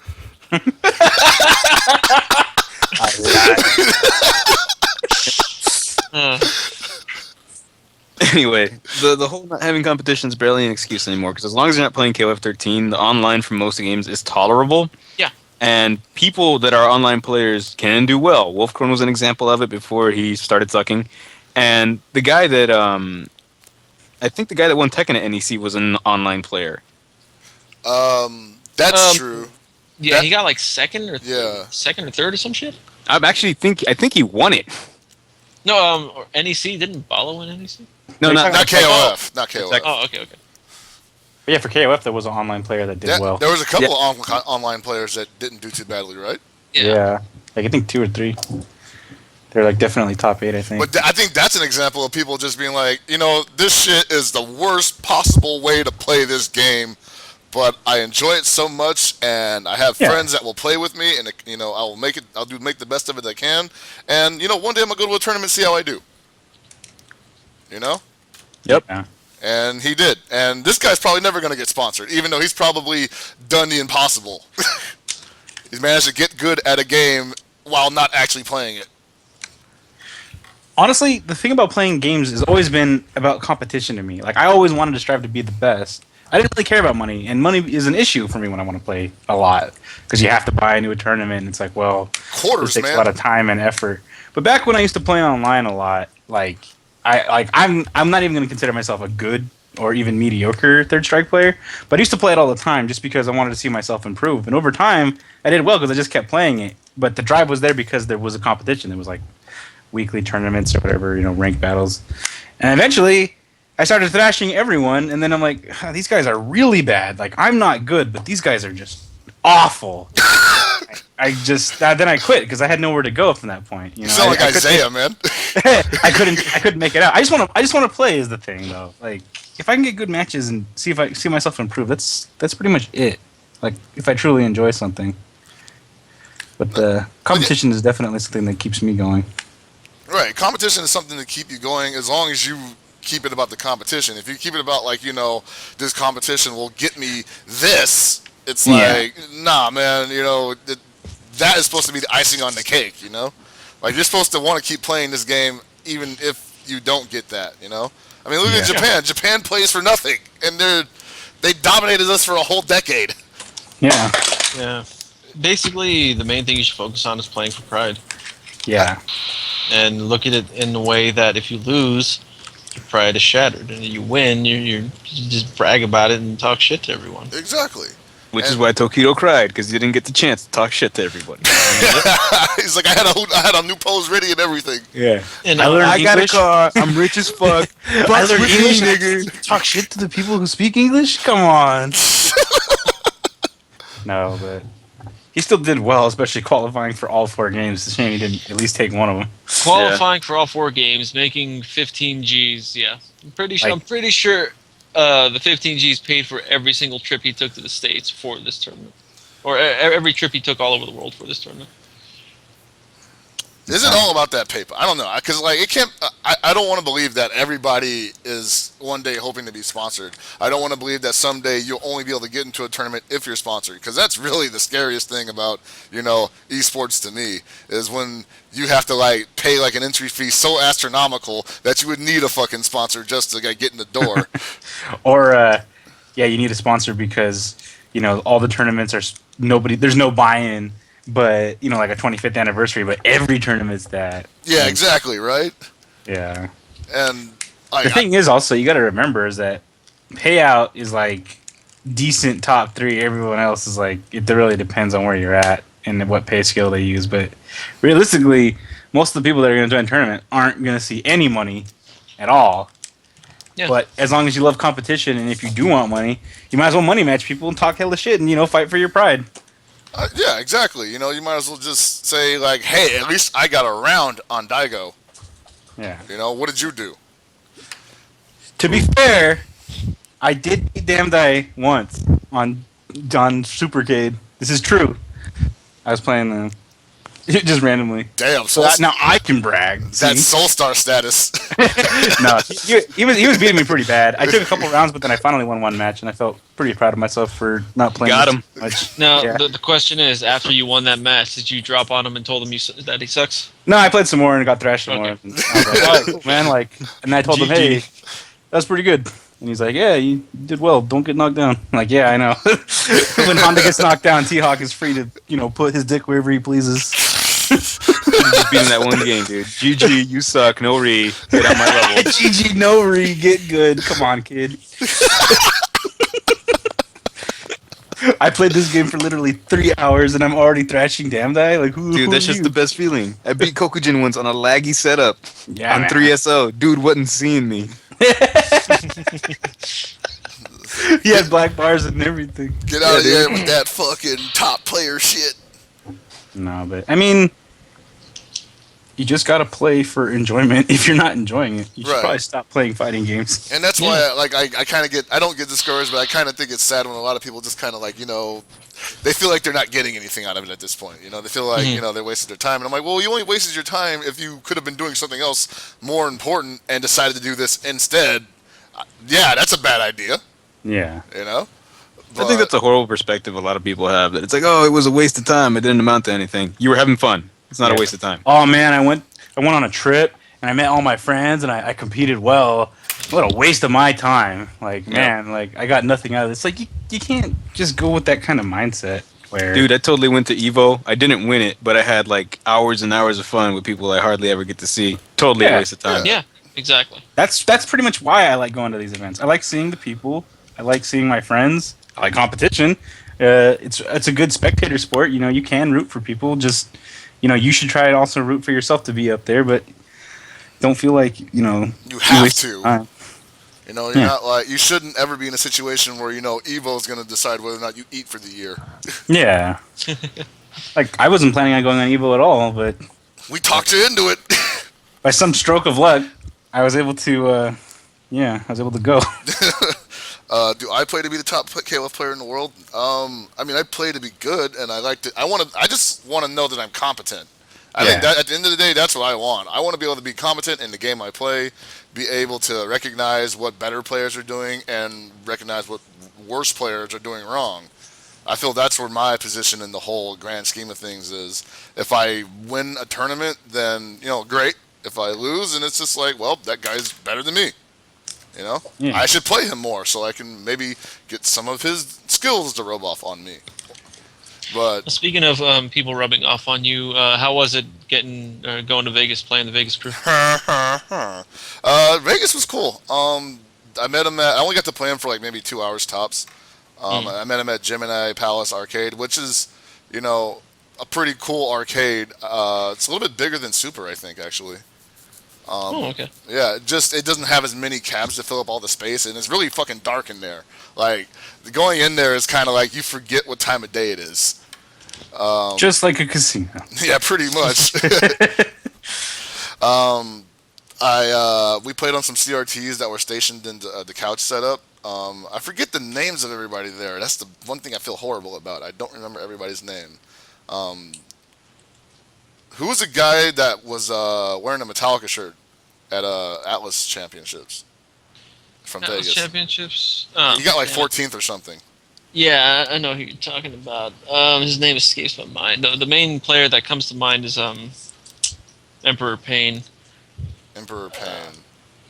Anyway, the whole not having competition is barely an excuse anymore, because as long as you're not playing KOF 13, the online for most games is tolerable. Yeah. And people that are online players can do well. Wolfcrone was an example of it before he started sucking. And the guy that, I think the guy that won Tekken at NEC was an online player. That's true. Yeah, he got like second or third or some shit. I think he won it. No, or NEC didn't Balo win NEC? No, not KOF. Not KOF. Oh, okay. But yeah, for KOF there was an online player that did well. There was a couple of online players that didn't do too badly, right? Yeah. Like I think 2 or 3. They're like definitely top 8, I think. But I think that's an example of people just being like, this shit is the worst possible way to play this game, but I enjoy it so much, and I have friends that will play with me, and I'll make the best of it I can, and one day I'm gonna go to a tournament and see how I do. Yep. Yeah. And he did, and this guy's probably never gonna get sponsored, even though he's probably done the impossible. He's managed to get good at a game while not actually playing it. Honestly, the thing about playing games has always been about competition to me. Like, I always wanted to strive to be the best. I didn't really care about money, and money is an issue for me when I want to play a lot, because you have to buy into a tournament, and it's like, well, quarters, this takes a lot of time and effort. But back when I used to play online a lot, I'm not even going to consider myself a good or even mediocre third strike player, but I used to play it all the time just because I wanted to see myself improve. And over time, I did well because I just kept playing it. But the drive was there because there was a competition. There was like weekly tournaments or whatever, ranked battles. And eventually, I started thrashing everyone, and then I'm like, these guys are really bad. Like, I'm not good, but these guys are just awful. Then I quit because I had nowhere to go from that point. You sound like Isaiah, man. I couldn't make it out. I just want to play is the thing though. Like, if I can get good matches and see myself improve, that's pretty much it. Like, if I truly enjoy something. But the competition is definitely something that keeps me going. Right, competition is something to keep you going as long as you keep it about the competition. If you keep it about this competition will get me this, it's like, nah, man, that is supposed to be the icing on the cake, Like, you're supposed to want to keep playing this game even if you don't get that, I mean, look at Japan. Japan plays for nothing, and they dominated us for a whole decade. Yeah. Yeah. Basically, the main thing you should focus on is playing for pride. Yeah. And look at it in the way that if you lose, your pride is shattered, and if you win, you just brag about it and talk shit to everyone. Exactly. Which is why Tokido cried, because he didn't get the chance to talk shit to everybody. He's like, I had a new pose ready and everything. Yeah. And I got a car. I'm rich as fuck. I learned English, nigga. Talk shit to the people who speak English? Come on. No, but he still did well, especially qualifying for all 4 games. It's a shame he didn't at least take one of them. Qualifying for all 4 games, making 15 Gs. Yeah, I'm pretty sure the 15 Gs paid for every single trip he took to the States for this tournament, or every trip he took all over the world for this tournament. Is it all about that paper? I don't know, because it can't. I don't want to believe that everybody is one day hoping to be sponsored. I don't want to believe that someday you'll only be able to get into a tournament if you're sponsored, because that's really the scariest thing about esports to me, is when you have to pay an entry fee so astronomical that you would need a fucking sponsor just to get in the door. Or you need a sponsor because all the tournaments are there's no buy-in. But, like a 25th anniversary, but every tournament's that. Yeah, exactly, right? Yeah. And the thing is also, you got to remember is that payout is decent top 3. Everyone else is it really depends on where you're at and what pay scale they use. But realistically, most of the people that are going to join a tournament aren't going to see any money at all. Yeah. But as long as you love competition and if you do want money, you might as well money match people and talk hella shit and, fight for your pride. Yeah, exactly. You might as well just say, hey, at least I got a round on Daigo. Yeah. What did you do? To be fair, I did beat Damn Die once on Supercade. This is true. I was playing just randomly. Damn, So now I can brag. That's See? Soulstar status. No, he was beating me pretty bad. I took a couple rounds, but then I finally won one match, and I felt pretty proud of myself for not playing Got him. much. Now, Yeah. the question is, after you won that match, did you drop on him and told him that he sucks? No, I played some more and got thrashed some more. Okay. And I was like, "Oh, cool, man!" And I told him, GG. "Hey, that's pretty good." And he's like, "Yeah, you did well. Don't get knocked down." I'm like, "Yeah, I know." When Honda gets knocked down, T-Hawk is free to put his dick wherever he pleases. Just beating that one game, dude. GG, you suck. No re. Get on my level. GG, no re, get good. Come on, kid. I played this game for literally 3 hours and I'm already thrashing Damn Die. Like, who? Dude, who that's are just you? the best feeling. I beat Kokujin once on a laggy setup Yeah, on man. 3SO. Dude wasn't seeing me. He had black bars and everything. Get out of here with that fucking top player shit. No, but I mean, you just gotta play for enjoyment. If you're not enjoying it, you should Right. probably stop playing fighting games. And that's why, I kind of I don't get discouraged, but I kind of think it's sad when a lot of people just kind of they feel like they're not getting anything out of it at this point. They feel like, they wasted their time. And I'm like, well, you only wasted your time if you could have been doing something else more important and decided to do this instead. Yeah, that's a bad idea, Yeah. I think that's a horrible perspective a lot of people have. That it's like, oh, it was a waste of time. It didn't amount to anything. You were having fun. It's not a waste of time. Oh man, I went on a trip and I met all my friends and I competed well. What a waste of my time. Like, man, I got nothing out of this. Like, you can't just go with that kind of mindset. Where, Dude, I totally went to Evo. I didn't win it, but I had hours and hours of fun with people I hardly ever get to see. Totally a waste of time. Yeah, exactly. that's pretty much why I like going to these events. I like seeing the people. I like seeing my friends. I like competition. It's a good spectator sport. You can root for people. Just you should try to also root for yourself to be up there, but don't feel like you have waste to. time. You're not you shouldn't ever be in a situation where Evo is going to decide whether or not you eat for the year. Yeah. I wasn't planning on going on Evo at all, but We talked you into it. by some stroke of luck, I was able to. Go. Do I play to be the top KOF player in the world? I play to be good, and I like to. I just want to know that I'm competent. I think that at the end of the day, that's what I want. I want to be able to be competent in the game I play, be able to recognize what better players are doing, and recognize what worse players are doing wrong. I feel that's where my position in the whole grand scheme of things is. If I win a tournament, then great. If I lose, and it's just like, well, that guy's better than me. I should play him more so I can maybe get some of his skills to rub off on me. But Speaking of people rubbing off on you, how was it going to Vegas, playing the Vegas crew? Vegas was cool. I met him I only got to play him for maybe 2 hours tops. I met him at Gemini Palace Arcade, which is, a pretty cool arcade. It's a little bit bigger than Super, I think, actually. Okay. Yeah, it doesn't have as many cabs to fill up all the space, and it's really fucking dark in there. Going in there is kind of like you forget what time of day it is. Just like a casino. Yeah, pretty much. We played on some CRTs that were stationed in the couch setup. I forget the names of everybody there. That's the one thing I feel horrible about. I don't remember everybody's name. Who was the guy that was wearing a Metallica shirt at Atlas Championships from Atlas Vegas? Championships. He got 14th or something. Yeah, I know who you're talking about. His name escapes my mind. The main player that comes to mind is Emperor Pain. Emperor Pain.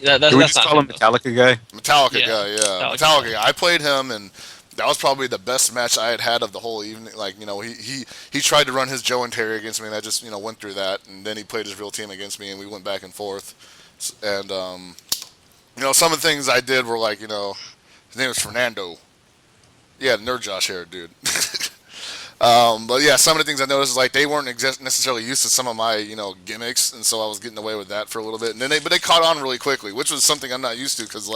That's Can we that's just not call him though. Metallica guy? Metallica Yeah, guy, yeah. Metallica Metallica guy. I played him, and that was probably the best match I had of the whole evening. He tried to run his Joe and Terry against me, and I just, went through that. And then he played his real team against me, and we went back and forth. And, some of the things I did were his name was Fernando. Yeah, nerd Josh hair, dude. But yeah, some of the things I noticed is they weren't necessarily used to some of my gimmicks, and so I was getting away with that for a little bit. And then they caught on really quickly, which was something I'm not used to because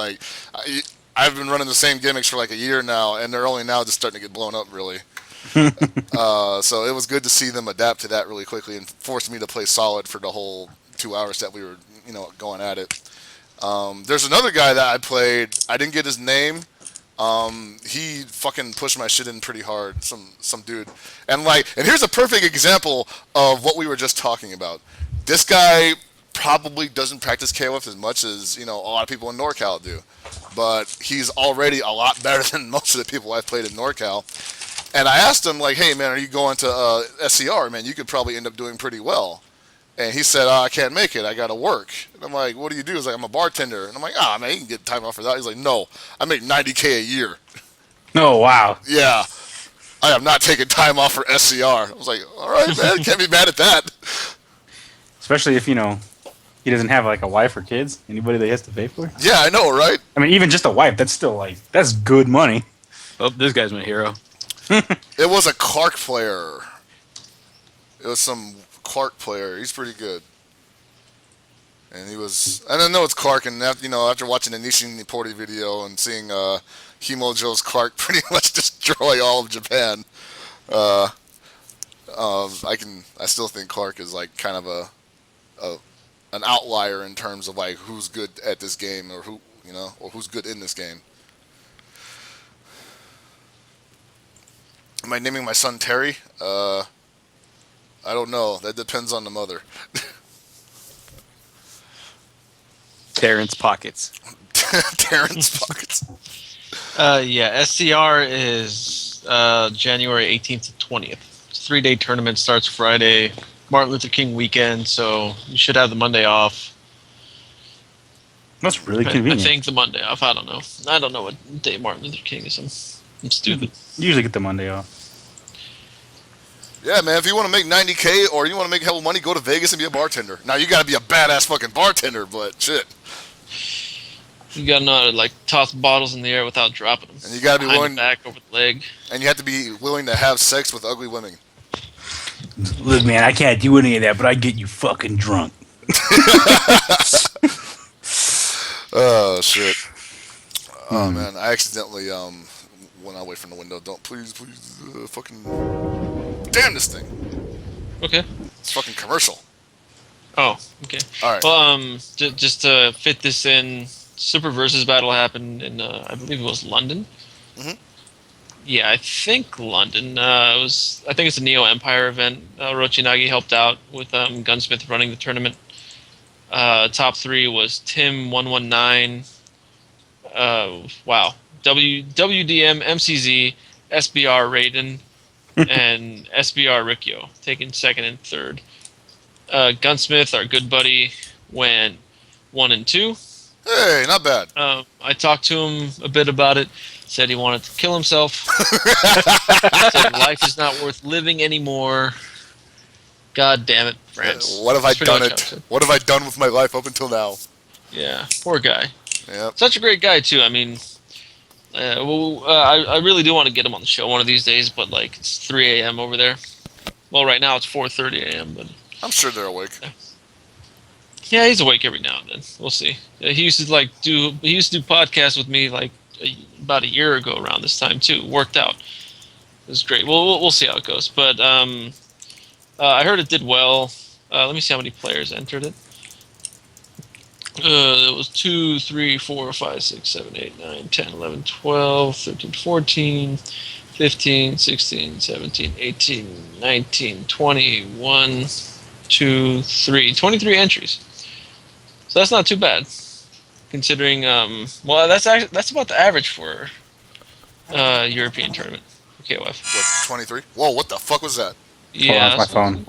I've been running the same gimmicks for a year now, and they're only now just starting to get blown up really. So it was good to see them adapt to that really quickly and force me to play solid for the whole 2 hours that we were going at it. There's another guy that I played. I didn't get his name. He fucking pushed my shit in pretty hard. Some dude, and here's a perfect example of what we were just talking about. This guy probably doesn't practice KOF as much as a lot of people in NorCal do, but he's already a lot better than most of the people I've played in NorCal. And I asked him like, "Hey man, are you going to SCR? Man, you could probably end up doing pretty well." And he said, I can't make it. I got to work. And I'm like, what do you do? He's like, I'm a bartender. And I'm like, man, you can get time off for that. He's like, no, I make $90K a year. Oh, wow. Yeah. I am not taking time off for SCR. I was like, all right, man, can't be mad at that. Especially if, he doesn't have, like, a wife or kids. Anybody that he has to pay for. Yeah, I know, right? I mean, even just a wife, that's still, that's good money. Oh, this guy's my hero. It was a Clark player. It was some Clark player. He's pretty good. And he was... I don't know it's Clark, and after watching the Nishin Nippori video and seeing Himo Joe's Clark pretty much destroy all of Japan, I still think Clark is like kind of an outlier in terms of like who's good at this game or or who's good in this game. Am I naming my son Terry? I don't know. That depends on the mother. Terrence Pockets. Terrence Pockets. Yeah, SCR is January 18th to 20th. It's a 3-day tournament. Starts Friday, Martin Luther King weekend, so you should have the Monday off. That's really convenient. I think the Monday off. I don't know. I don't know what day Martin Luther King is. I'm stupid. You usually get the Monday off. Yeah, man, if you want to make $90K or you want to make hell of money, go to Vegas and be a bartender. Now, you got to be a badass fucking bartender, but shit. You got to know how to, like, toss bottles in the air without dropping them. And you got to be willing... back, over the leg. And you have to be willing to have sex with ugly women. Look, man, I can't do any of that, but I get you fucking drunk. Oh, shit. Oh, man, I accidentally went away from the window. Don't, please, fucking... Damn this thing. Okay. It's fucking commercial. Oh, okay. All right. Well, just to fit this in, Super Versus Battle happened in, I believe it was London. Mm-hmm. Yeah, I think London. I think it's a Neo Empire event. Rochinagi helped out with Gunsmith running the tournament. Top 3 was Tim 119. Wow. WDM MCZ SBR Raiden. And SBR Rikyo, taking 2nd and 3rd. Gunsmith, our good buddy, went 1 and 2. Hey, not bad. I talked to him a bit about it. Said he wanted to kill himself. Said life is not worth living anymore. God damn it, France. What have I done What have I done with my life up until now? Yeah, poor guy. Yep. Such a great guy, too. I mean... I really do want to get him on the show one of these days, but like it's 3 a.m. over there. Well, right now it's 4:30 a.m. But I'm sure they're awake. Yeah, he's awake every now and then. We'll see. He used to do podcasts with me like about a year ago around this time too. Worked out. It was great. We'll see how it goes. But I heard it did well. Let me see how many players entered it. It was 2, 3, 4, 5, 6, 7, 8, 9, 10, 11, 12, 13, 14, 15, 16, 17, 18, 19, 20, 1, 2, 3. 23 entries. So that's not too bad. Considering, that's about the average for European tournament for KOF. What, 23? Whoa, what the fuck was that? Yeah, that's my phone.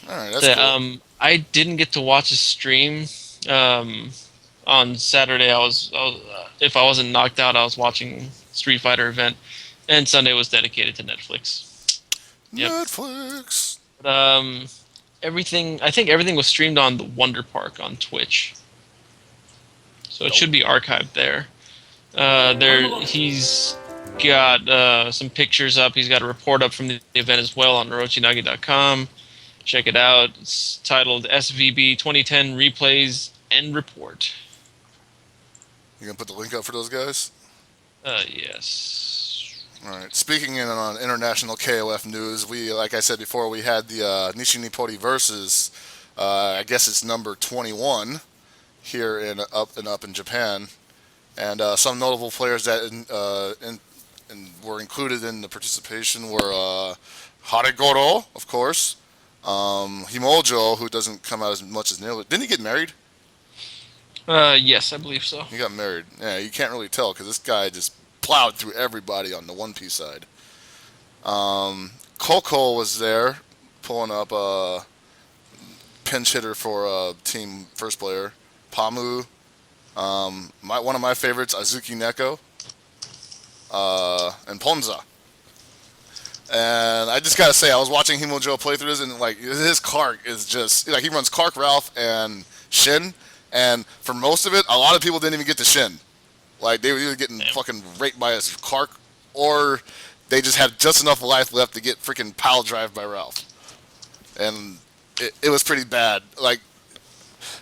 Alright, that's cool. I didn't get to watch a stream. On Saturday, I was if I wasn't knocked out, I was watching Street Fighter event, and Sunday was dedicated to Netflix. Yep. Netflix. But, I think everything was streamed on the Wonder Park on Twitch, so it should be archived there. He's got some pictures up. He's got a report up from the event as well on Rochinagi.com. Check it out. It's titled SVB 2010 Replays and Report. You gonna put the link up for those guys? Yes. All right. Speaking on international KOF news, like I said before, we had the Nishi Nippori versus I guess it's number 21 here in up in Japan. And some notable players that were included in the participation were Haregoro, of course, Himojo, who doesn't come out as much as Neil. Didn't he get married? Yes, I believe so. He got married. Yeah, you can't really tell because this guy just plowed through everybody on the One Piece side. Koko was there, pulling up a pinch hitter for team first player. Pamu, one of my favorites, Azuki Neko, and Ponza. And I just gotta say, I was watching Himojo play through this, and like his Clark is just like he runs Clark, Ralph, and Shin. And for most of it, a lot of people didn't even get to Shin. Like they were either getting fucking raped by his Clark, or they just had just enough life left to get freaking pile drive by Ralph. And it was pretty bad. Like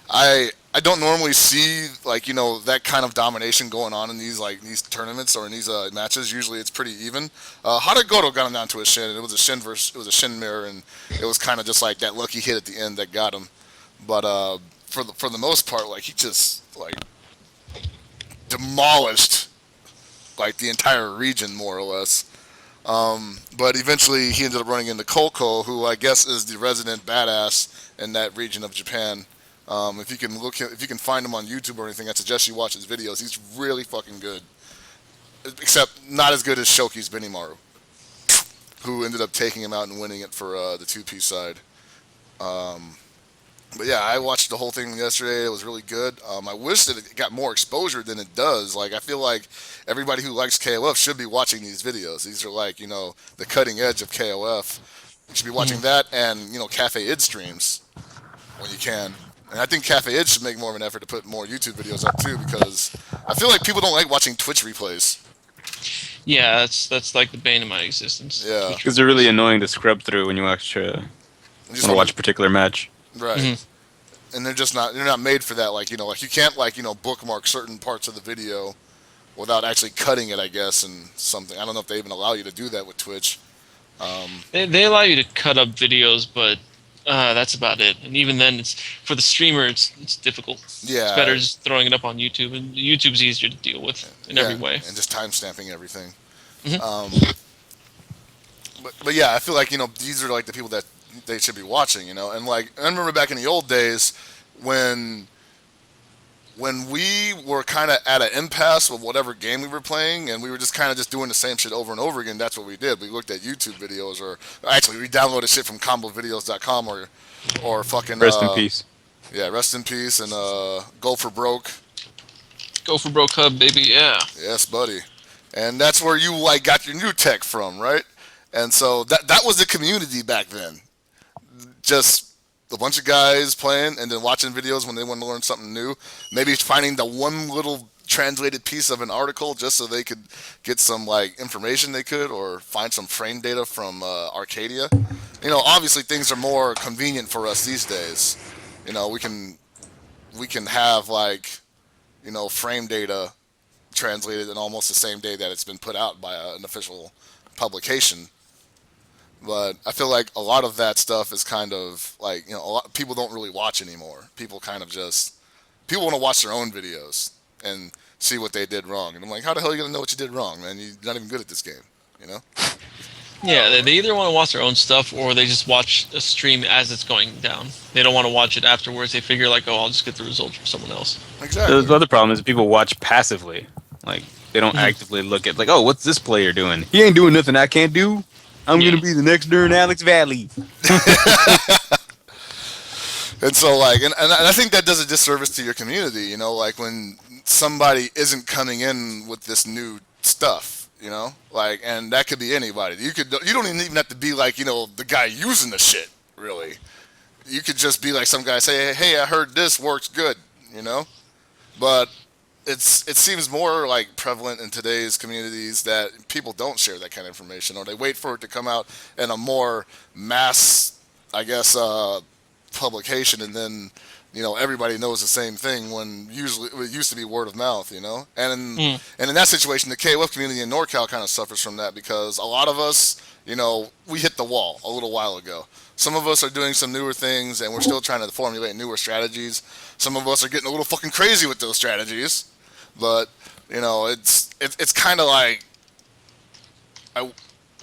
I don't normally see like that kind of domination going on in these tournaments or in these matches. Usually it's pretty even. Haregoro got him down to a Shin, and it was a Shin mirror, and it was kind of just like that lucky hit at the end that got him. But for the most part, like he just like demolished like the entire region more or less. But eventually he ended up running into Koko, who I guess is the resident badass in that region of Japan. If you can find him on YouTube or anything, I suggest you watch his videos. He's really fucking good, except not as good as Shoki's Benimaru, who ended up taking him out and winning it for the 2P side. But yeah, I watched the whole thing yesterday. It was really good. I wish that it got more exposure than it does. Like I feel like everybody who likes KOF should be watching these videos. These are like the cutting edge of KOF. You should be watching that and Cafe Id streams when you can. And I think Cafe Id should make more of an effort to put more YouTube videos up too, because I feel like people don't like watching Twitch replays. Yeah, that's like the bane of my existence. Yeah, because they're really annoying to scrub through when you actually want to watch a particular match. Right. Mm-hmm. And they're not made for that. Like you can't bookmark certain parts of the video without actually cutting it, I guess, and something. I don't know if they even allow you to do that with Twitch. They allow you to cut up videos, but that's about it. And even then, it's for the streamer, it's difficult. Yeah, it's better just throwing it up on YouTube, and YouTube's easier to deal with in every way. And just timestamping everything. Mm-hmm. But yeah, I feel like these are like the people that they should be watching, and like I remember back in the old days when we were kind of at an impasse with whatever game we were playing, and we were just kind of just doing the same shit over and over again. That's what we did. We looked at YouTube videos, or actually we downloaded shit from combovideos.com or fucking rest in peace. Yeah, rest in peace, and Go for Broke. Go for Broke Hub, baby, yeah. Yes, buddy. And that's where you like got your new tech from, right? And so that was the community back then. Just a bunch of guys playing and then watching videos when they want to learn something new. Maybe finding the one little translated piece of an article just so they could get some like information they could, or find some frame data from Arcadia. Obviously things are more convenient for us these days. We can have like frame data translated in almost the same day that it's been put out by an official publication. But I feel like a lot of that stuff is kind of like, a lot of people don't really watch anymore. People kind of people want to watch their own videos and see what they did wrong. And I'm like, how the hell are you going to know what you did wrong, man? You're not even good at this game, Yeah, they either want to watch their own stuff or they just watch a stream as it's going down. They don't want to watch it afterwards. They figure like, I'll just get the results from someone else. Exactly. The other problem is people watch passively. Like, they don't actively look at, like, oh, what's this player doing? He ain't doing nothing I can't do. I'm going to be the next Darren Alex Valley. And so, like, and I think that does a disservice to your community, like when somebody isn't coming in with this new stuff, like, and that could be anybody. You don't even have to be like, the guy using the shit, really. You could just be like some guy say, hey, I heard this works good, But it seems more like prevalent in today's communities that people don't share that kind of information, or they wait for it to come out in a more mass, I guess, publication, and then everybody knows the same thing, when usually it used to be word of mouth, and in that situation the KOF community in NorCal kind of suffers from that, because a lot of us we hit the wall a little while ago, Some of us are doing some newer things, and we're still trying to formulate newer strategies. Some of us are getting a little fucking crazy with those strategies, but it's kind of like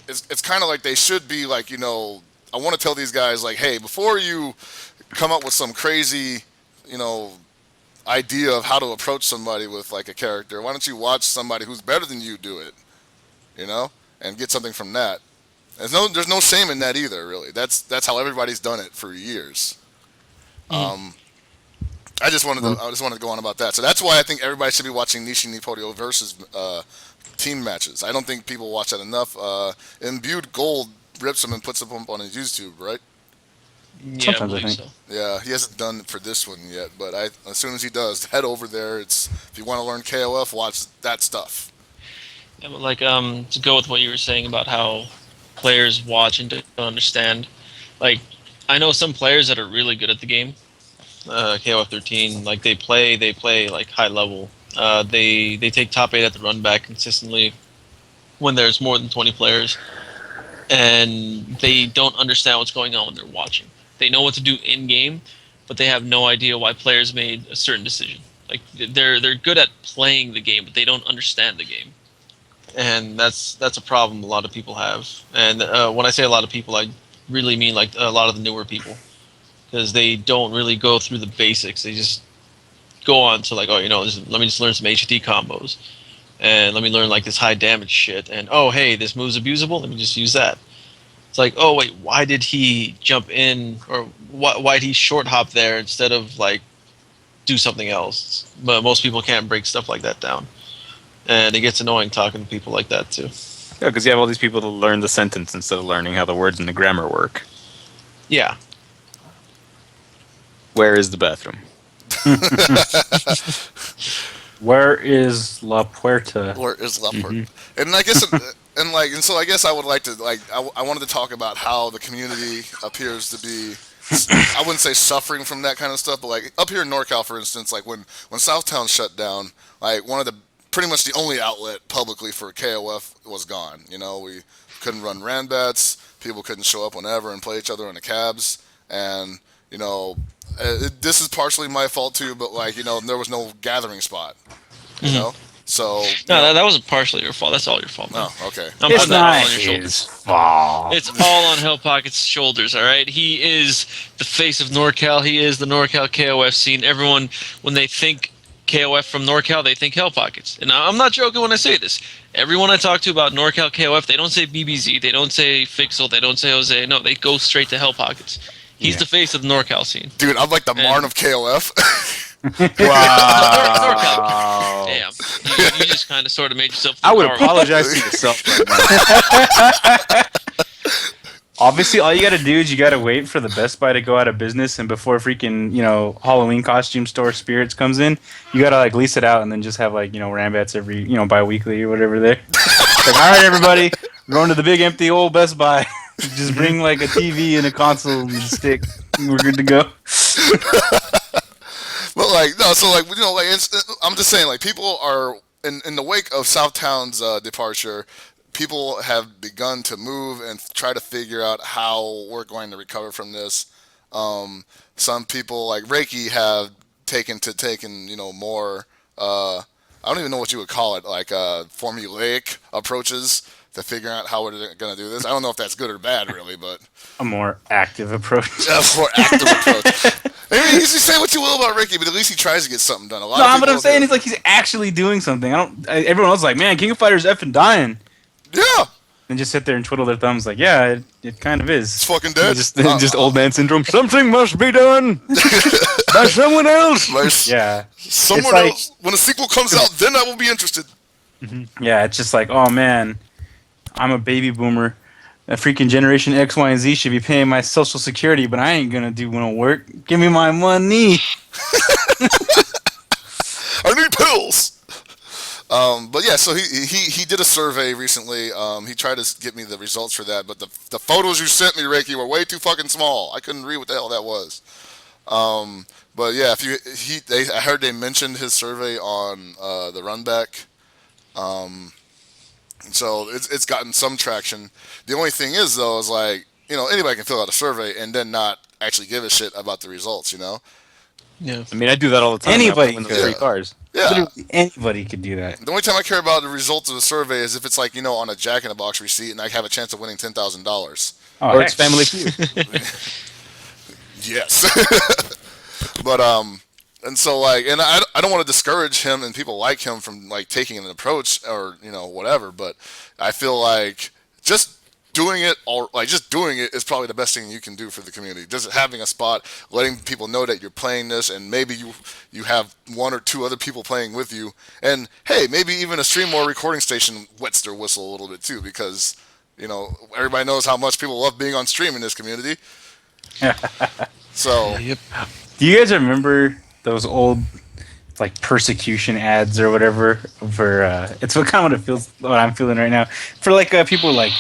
it's kind of like they should be like, I want to tell these guys like, hey, before you come up with some crazy, idea of how to approach somebody with like a character, why don't you watch somebody who's better than you do it, and get something from that. There's no shame in that either, really. That's how everybody's done it for years. I just wanted to go on about that. So that's why I think everybody should be watching Nishi Nipporio versus team matches. I don't think people watch that enough. Imbued Gold rips him and puts him up on his YouTube, right? Yeah, Sometimes I I believe think. so. Yeah, he hasn't done it for this one yet, but as soon as he does, head over there. If you want to learn KOF, watch that stuff. Yeah, but like to go with what you were saying about how players watch and don't understand. Like, I know some players that are really good at the game. KOF 13, like they play like high level. They take top 8 at the run back consistently when there's more than 20 players, and they don't understand what's going on when they're watching. They know what to do in game, but they have no idea why players made a certain decision. Like they're good at playing the game, but they don't understand the game, and that's a problem a lot of people have. And when I say a lot of people, I really mean like a lot of the newer people, because they don't really go through the basics. They just go on to like, let me just learn some HT combos, and let me learn like this high damage shit, and oh hey, this move's abusable, let me just use that. It's like, oh wait, why did he jump in, or why did he short hop there instead of like do something else? But most people can't break stuff like that down, and it gets annoying talking to people like that too. Yeah, because you have all these people to learn the sentence instead of learning how the words and the grammar work. Yeah. Where is the bathroom? Where is La Puerta? Where is La Puerta? And I guess, so I guess I would like to I wanted to talk about how the community appears to be. I wouldn't say suffering from that kind of stuff, but like up here in NorCal, for instance, like when Southtown shut down, like pretty much the only outlet publicly for KOF was gone. We couldn't run Ranbats, people couldn't show up whenever and play each other in the cabs, and this is partially my fault too, but like there was no gathering spot, so No, that wasn't partially your fault. That's all your fault, man. oh, okay. I'm It's putting that all not on your shoulders. his fault. It's all on Hell Pocket's shoulders, all right? He is the face of NorCal. He is the NorCal KOF scene. Everyone, when they think KOF from NorCal, they think Hell Pockets. And I'm not joking when I say this. Everyone I talk to about NorCal KOF, they don't say BBZ, they don't say Fixel, they don't say Jose. No, they go straight to Hell Pockets. He's the face of the NorCal scene. Dude, I'm like the Marn of KOF. Wow. Damn. You just kind of sort of made yourself I would powerful. apologize to yourself right now. Obviously, all you gotta do is you gotta wait for the Best Buy to go out of business, and before freaking Halloween costume store Spirits comes in, you gotta like lease it out and then just have like Rambats every bi-weekly or whatever there. Like, all right, everybody, we're going to the big empty old Best Buy. Just bring like a TV and a console and a stick, and we're good to go. But like no, so like I'm just saying, like, people are in the wake of Southtown's departure. People have begun to move and try to figure out how we're going to recover from this. Some people like Reiki have taken more. I don't even know what you would call it, like formulaic approaches to figure out how we're going to do this. I don't know if that's good or bad, really, but A more active approach. a more active approach. I mean, you can say what you will about Ricky, but at least he tries to get something done. A lot of No, people but I'm saying do. he's like he's actually doing something. Everyone else is like, man, King of Fighters effing dying. Yeah, And just sit there and twiddle their thumbs like, yeah, it kind of it's is. fucking dead. Just old man syndrome. Something must be done by someone else. Like, Yeah. someone It's like- else. When a sequel comes out, then I will be interested. Yeah, it's just like, oh man, I'm a baby boomer. A freaking Generation X, Y, and Z should be paying my Social Security, but I ain't gonna do no work. Give me my money. I need pills. But yeah, so he did a survey recently. He tried to get me the results for that, but the photos you sent me, Reiki, were way too fucking small. I couldn't read what the hell that was. But yeah, I heard they mentioned his survey on the Runback. So it's gotten some traction. The only thing is though, is like anybody can fill out a survey and then not actually give a shit about the results. Yeah. I mean, I do that all the time. Anybody when could. free cars. Yeah. Literally anybody could do that. The only time I care about the results of the survey is if it's like on a Jack in the Box receipt and I have a chance of winning $10,000. Oh, Or heck. it's Family Feud. Yes. But and so and I don't want to discourage him and people like him from like taking an approach or whatever, but I feel like just doing it is probably the best thing you can do for the community. Just having a spot, letting people know that you're playing this, and maybe you have one or two other people playing with you, and hey, maybe even a stream or recording station wets their whistle a little bit too, because everybody knows how much people love being on stream in this community. So Yep. Do you guys remember those old like persecution ads or whatever for it's what it feels what I'm feeling right now for like people like,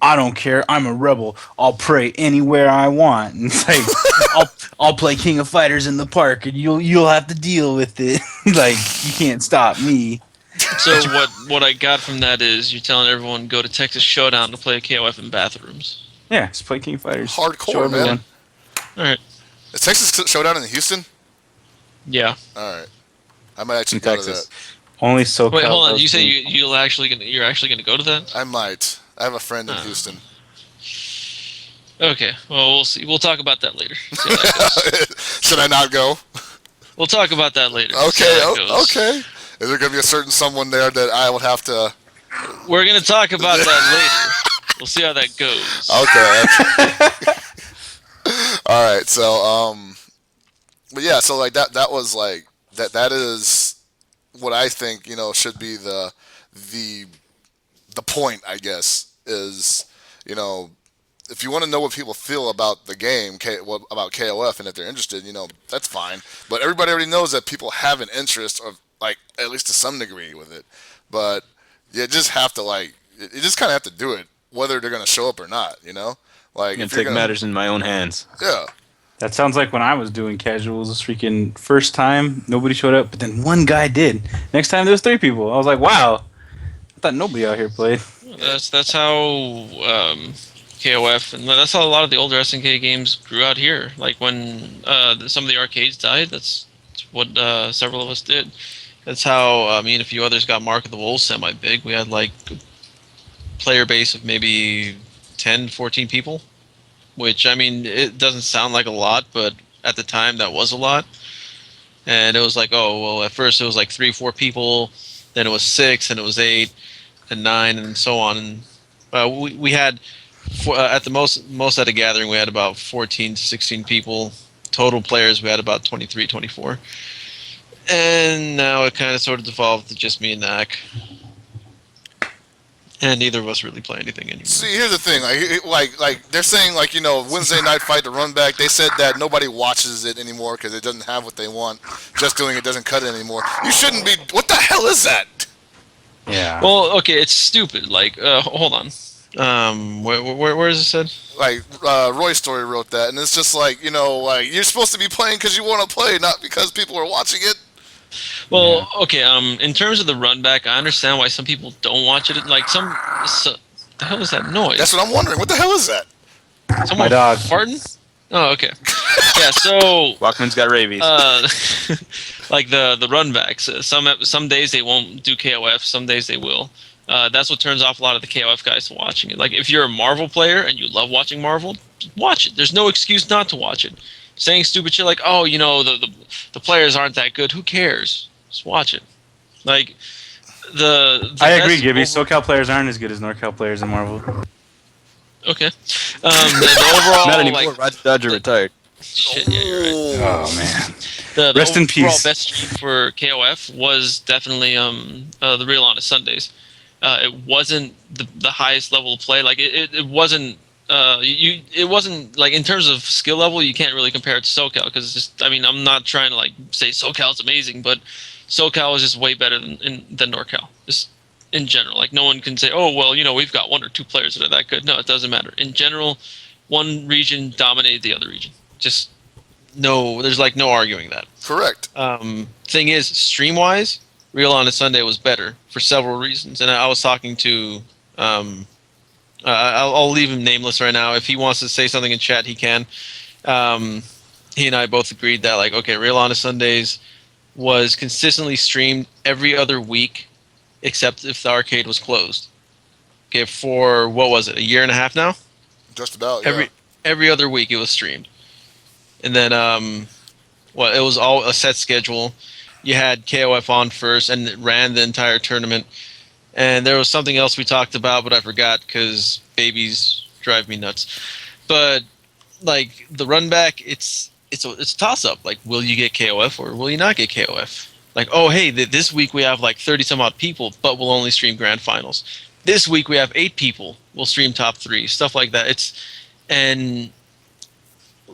I don't care, I'm a rebel, I'll pray anywhere I want, and it's like I'll play King of Fighters in the park and you'll have to deal with it. Like, you can't stop me. So what I got from that is you're telling everyone go to Texas Showdown to play KOF in bathrooms. Yeah, just play King of Fighters. hardcore, Show man. everyone. All right. Is Texas Showdown in Houston? Yeah. All right, I might actually In go Texas. to that. Only SoCal. Wait, hold on. goes You say to- you're actually gonna go to that? I might. I have a friend in Houston. Okay. Well, we'll see. We'll talk about that later. See how that goes. Should I not go? We'll talk about that later. See Okay, how that goes. okay. Is there going to be a certain someone there that I would have to... We're gonna talk about that later. We'll see how that goes. Okay. All right, so, but yeah, so like that was like, that is what I think, should be the point, I guess, is, if you want to know what people feel about the game, about KOF, and if they're interested, that's fine. But everybody already knows that people have an interest, of like at least to some degree, with it. But you just have to you just kind of have to do it, whether they're going to show up or not. Like I'm gonna if you're take matters in my own hands. Yeah. That sounds like when I was doing casuals this freaking first time, nobody showed up, but then one guy did. Next time there was 3 people. I was like, wow. I thought nobody out here played. That's how KOF, and that's how a lot of the older SNK games grew out here. Like when some of the arcades died, that's what several of us did. That's how me and a few others got Mark of the Wolves semi-big. We had like a player base of maybe 10, 14 people, which, I mean, it doesn't sound like a lot, but at the time that was a lot. And it was like, oh, well, at first it was like 3, 4 people, then it was 6, and it was 8, and 9, and so on. And we had, at the most at a gathering, we had about 14 to 16 people. Total players, we had about 23, 24. And now it kind of sort of devolved to just me and Nak. And neither of us really play anything anymore. See, here's the thing. Like they're saying, Wednesday Night Fight, the run back. They said that nobody watches it anymore because it doesn't have what they want. Just doing it doesn't cut it anymore. You shouldn't be. What the hell is that? Yeah. Well, okay, it's stupid. Like, hold on. Where is it said? Like Roy Story wrote that, and it's just like you're supposed to be playing because you want to play, not because people are watching it. Well, okay. In terms of the run back, I understand why some people don't watch it. Like the hell is that noise? That's what I'm wondering. What the hell is that? Someone my dog. farting? Oh, okay. Yeah. So Walkman's got rabies. like the run backs. Some days they won't do KOF. Some days they will. That's what turns off a lot of the KOF guys from watching it. Like if you're a Marvel player and you love watching Marvel, watch it. There's no excuse not to watch it. Saying stupid shit like, oh, the players aren't that good. Who cares? Just watch it. Like the I agree, Gibby. SoCal players aren't as good as NorCal players in Marvel. Okay. The overall Not anymore. like, Roger Dodger retired. shit. Yeah, you're right. Oh, man. The Rest in overall peace. best stream for KOF was definitely the Real Honest Sundays. It wasn't the highest level of play. Like it wasn't. It wasn't like in terms of skill level, you can't really compare it to SoCal because it's just. I mean, I'm not trying to like say SoCal's amazing, but SoCal is just way better than NorCal. Just in general, like no one can say, oh well, we've got 1 or 2 players that are that good. No, it doesn't matter. In general, one region dominated the other region. Just no, there's like no arguing that. Correct. Thing is, stream wise, Real Honest Sunday was better for several reasons, and I was talking to I'll leave him nameless right now. If he wants to say something in chat, he can. He and I both agreed that, like, okay, Real Honest Sundays was consistently streamed every other week, except if the arcade was closed. Okay, for what was it, a year and a half now? Just about, yeah. Every other week it was streamed, and then well, it was all a set schedule. You had KOF on first, and it ran the entire tournament. And there was something else we talked about, but I forgot because babies drive me nuts. But like the run back, it's a toss up. Like, will you get KOF or will you not get KOF? Like, oh hey, this week we have like 30 some odd people, but we'll only stream grand finals. This week we have 8 people. We'll stream top 3, stuff like that. And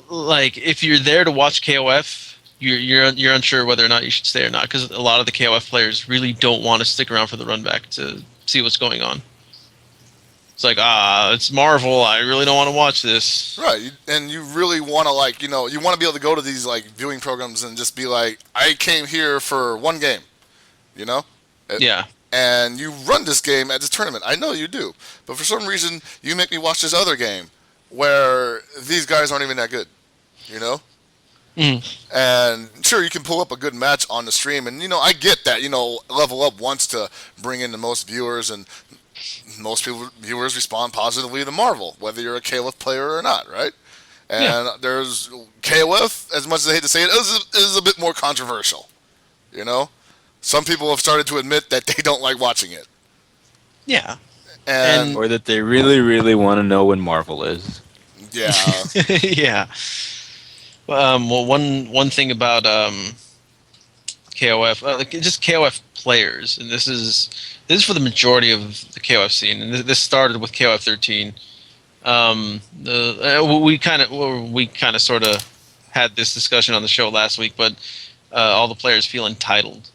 like if you're there to watch KOF, you're unsure whether or not you should stay or not, because a lot of the KOF players really don't want to stick around for the run back to see what's going on. It's like, it's Marvel. I really don't want to watch this. Right, and you really want to, like, you want to be able to go to these like viewing programs and just be like, I came here for one game, Yeah. And you run this game at this tournament. I know you do, but for some reason you make me watch this other game where these guys aren't even that good, Mm. And sure, you can pull up a good match on the stream, and I get that. Level Up wants to bring in the most viewers, and most viewers respond positively to Marvel, whether you're a KOF player or not, right? And there's KOF, as much as I hate to say it, is a bit more controversial. Some people have started to admit that they don't like watching it. Yeah. Or that they really, really want to know when Marvel is. Yeah. Yeah. Well, one thing about KOF, just KOF players, and this is for the majority of the KOF scene, and this started with KOF 13. We kind of sort of had this discussion on the show last week, but all the players feel entitled.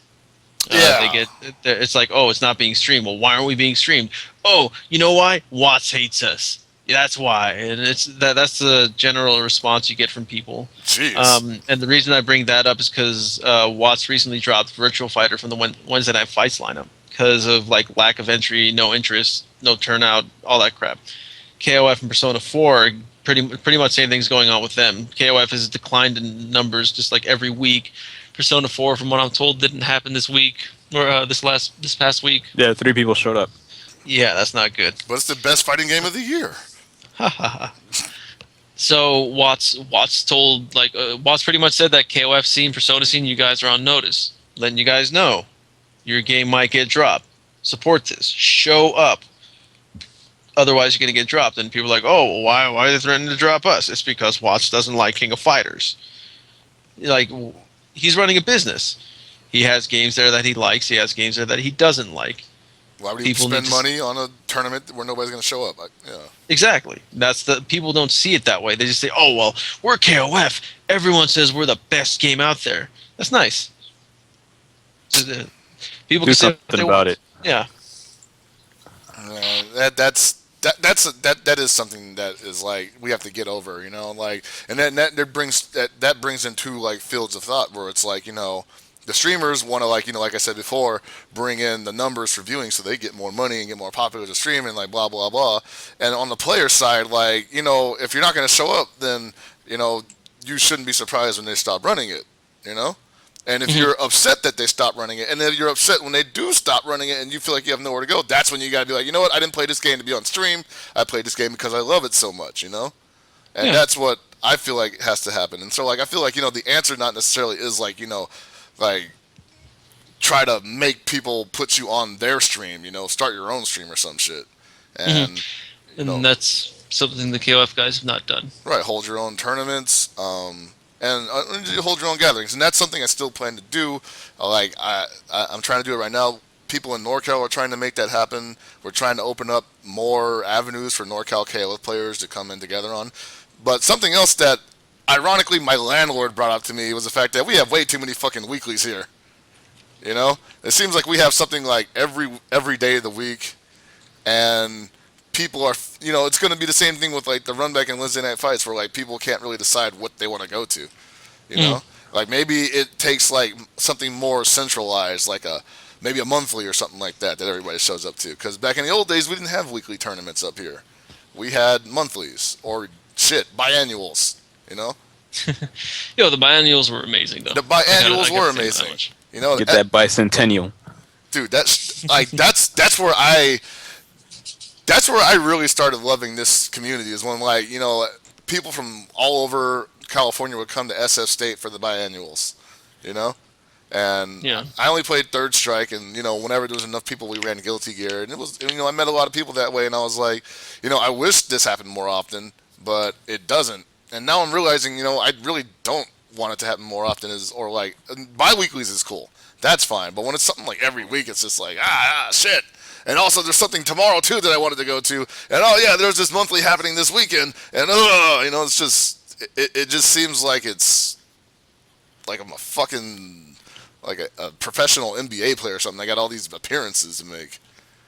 It's like, oh, it's not being streamed. Well, why aren't we being streamed? Oh, you know why? Watts hates us. That's why, and that's the general response you get from people. Jeez. And the reason I bring that up is because Watts recently dropped Virtual Fighter from the Wednesday Night Fights lineup because of like lack of entry, no interest, no turnout, all that crap. KOF and Persona 4, pretty much same thing's going on with them. KOF has declined in numbers just like every week. Persona 4, from what I'm told, didn't happen this week or this past week. Yeah, 3 people showed up. Yeah, that's not good. But it's the best fighting game of the year. So Watts told, like, Watts pretty much said that KOF scene, Persona scene, you guys are on notice, letting you guys know your game might get dropped. Support this. Show up. Otherwise, you're gonna get dropped. And people are like, oh, why are they threatening to drop us? It's because Watts doesn't like King of Fighters. Like, he's running a business. He has games there that he likes. He has games there that he doesn't like. Why would he spend money on a tournament where nobody's going to show up? Exactly. People don't see it that way. They just say, "Oh well, we're KOF. Everyone says we're the best game out there." That's nice. People do something about it. Yeah. That is something that is like we have to get over, like, and then that brings into like fields of thought where it's like, the streamers want to, like, like I said before, bring in the numbers for viewing so they get more money and get more popular to stream and like blah blah blah. And on the player side, like, if you're not going to show up, then you shouldn't be surprised when they stop running it, And if you're upset that they stop running it, and then you're upset when they do stop running it, and you feel like you have nowhere to go, that's when you got to be like, you know what? I didn't play this game to be on stream. I played this game because I love it so much, And that's what I feel like has to happen. And so, like, I feel like the answer not necessarily is like like try to make people put you on their stream, start your own stream or some shit. And that's something the KOF guys have not done. Right, hold your own tournaments, and hold your own gatherings. And that's something I still plan to do. Like, I'm trying to do it right now. People in NorCal are trying to make that happen. We're trying to open up more avenues for NorCal KOF players to come in together on. But something else that ironically my landlord brought up to me was the fact that we have way too many fucking weeklies here. It seems like we have something like every day of the week, and people are, it's going to be the same thing with like the Run Back and Wednesday Night Fights, where like people can't really decide what they want to go to. Like maybe it takes like something more centralized, like maybe a monthly or something like that everybody shows up to. Because back in the old days, we didn't have weekly tournaments up here. we had monthlies or biannuals. You know, The biennials were amazing though. the biannuals I were gotta say that amazing. much. You know, Get that bicentennial. dude. That's where I really started loving this community. Is when people from all over California would come to SF State for the biannuals. You know. And Yeah. I only played Third Strike, and whenever there was enough people, we ran Guilty Gear, and it was, I met a lot of people that way, and I was like, I wish this happened more often, but it doesn't. And now I'm realizing, I really don't want it to happen more often. Bi-weeklies is cool, that's fine, but when it's something like every week, it's just like shit. And also, there's something tomorrow too that I wanted to go to, and there's this monthly happening this weekend, and it's just it just seems like it's like I'm a fucking like a professional NBA player or something. I got all these appearances to make.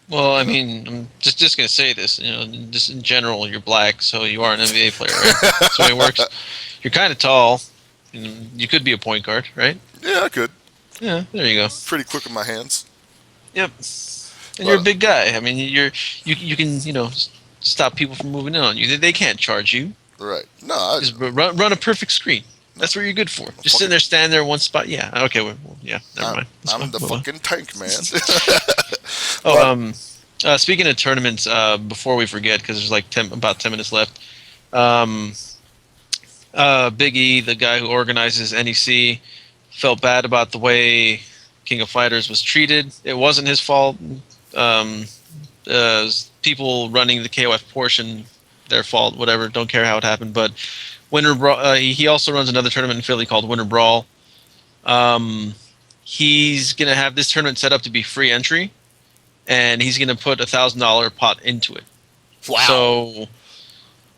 Well, I mean, I'm just gonna say this. Just in general, you're black, so you are an NBA player, right? That's the way it works. You're kind of tall. You could be a point guard, right? Yeah, I could. Yeah, there you go. Pretty quick with my hands. Yep. And you're a big guy. I mean, you can stop people from moving in on you. They can't charge you. Right. No. Just run a perfect screen. That's what you're good for. Just sitting there, stand there in one spot. Yeah. Okay. Well, yeah. Never mind. I'm the fucking tank, man. Speaking of tournaments, before we forget, because there's like about 10 minutes left. Big E, the guy who organizes NEC, felt bad about the way King of Fighters was treated. It wasn't his fault. People running the KOF portion, their fault. Whatever. Don't care how it happened, but. Winter Brawl. He also runs another tournament in Philly called Winter Brawl. He's gonna have this tournament set up to be free entry, and he's gonna put $1,000 pot into it. Wow. So,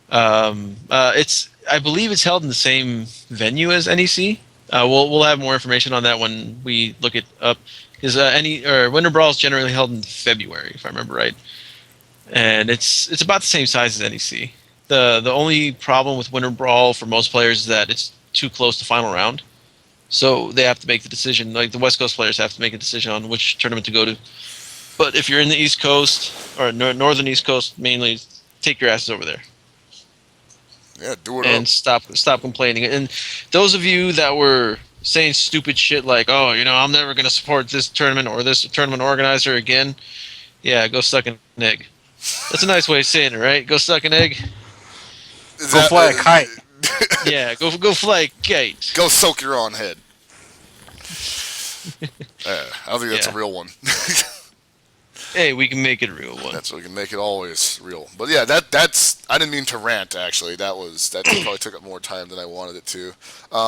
I believe it's held in the same venue as NEC. We'll have more information on that when we look it up. Because Winter Brawl is generally held in February, if I remember right, and it's about the same size as NEC. The only problem with Winter Brawl for most players is that it's too close to final round. So they have to make the decision, like the West Coast players have to make a decision on which tournament to go to. But if you're in the East Coast, or Northern East Coast mainly, take your asses over there. Yeah, do it and stop complaining. And those of you that were saying stupid shit like, oh, I'm never going to support this tournament or this tournament organizer again, yeah, go suck an egg. That's a nice way of saying it, right? Go suck an egg. Go fly a kite. Yeah, go fly a kite. Go soak your own head. I don't think that's a real one. Hey, we can make it a real one. That's we can make it always real. But yeah, that's. I didn't mean to rant. Actually, that probably took up more time than I wanted it to.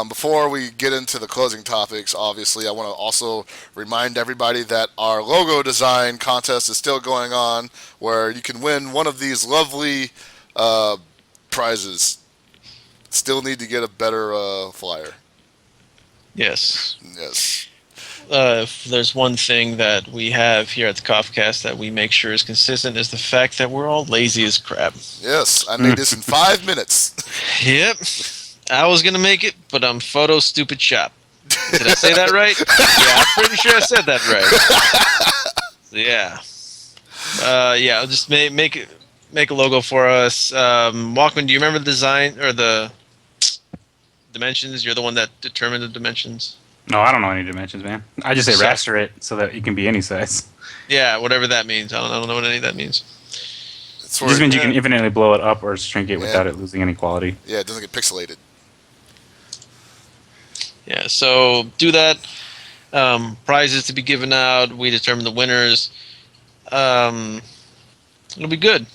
Before we get into the closing topics, obviously, I want to also remind everybody that our logo design contest is still going on, where you can win one of these lovely prizes. Still need to get a better flyer. Yes. Yes. If there's one thing that we have here at the KOFCAST that we make sure is consistent is the fact that we're all lazy as crap. Yes, I made this in 5 minutes. Yep. I was going to make it, but I'm photo stupid shop. Did I say that right? Yeah, I'm pretty sure I said that right. Yeah. Yeah, I'll just make a logo for us. Walkman, do you remember the design or the dimensions? You're the one that determined the dimensions. No, I don't know any dimensions, man. I just say raster it so that it can be any size. Yeah, whatever that means. I don't know what any of that means. It just means you can infinitely blow it up or shrink it without it losing any quality. Yeah, it doesn't get pixelated. Yeah, so do that. Prizes to be given out. We determine the winners. It'll be good.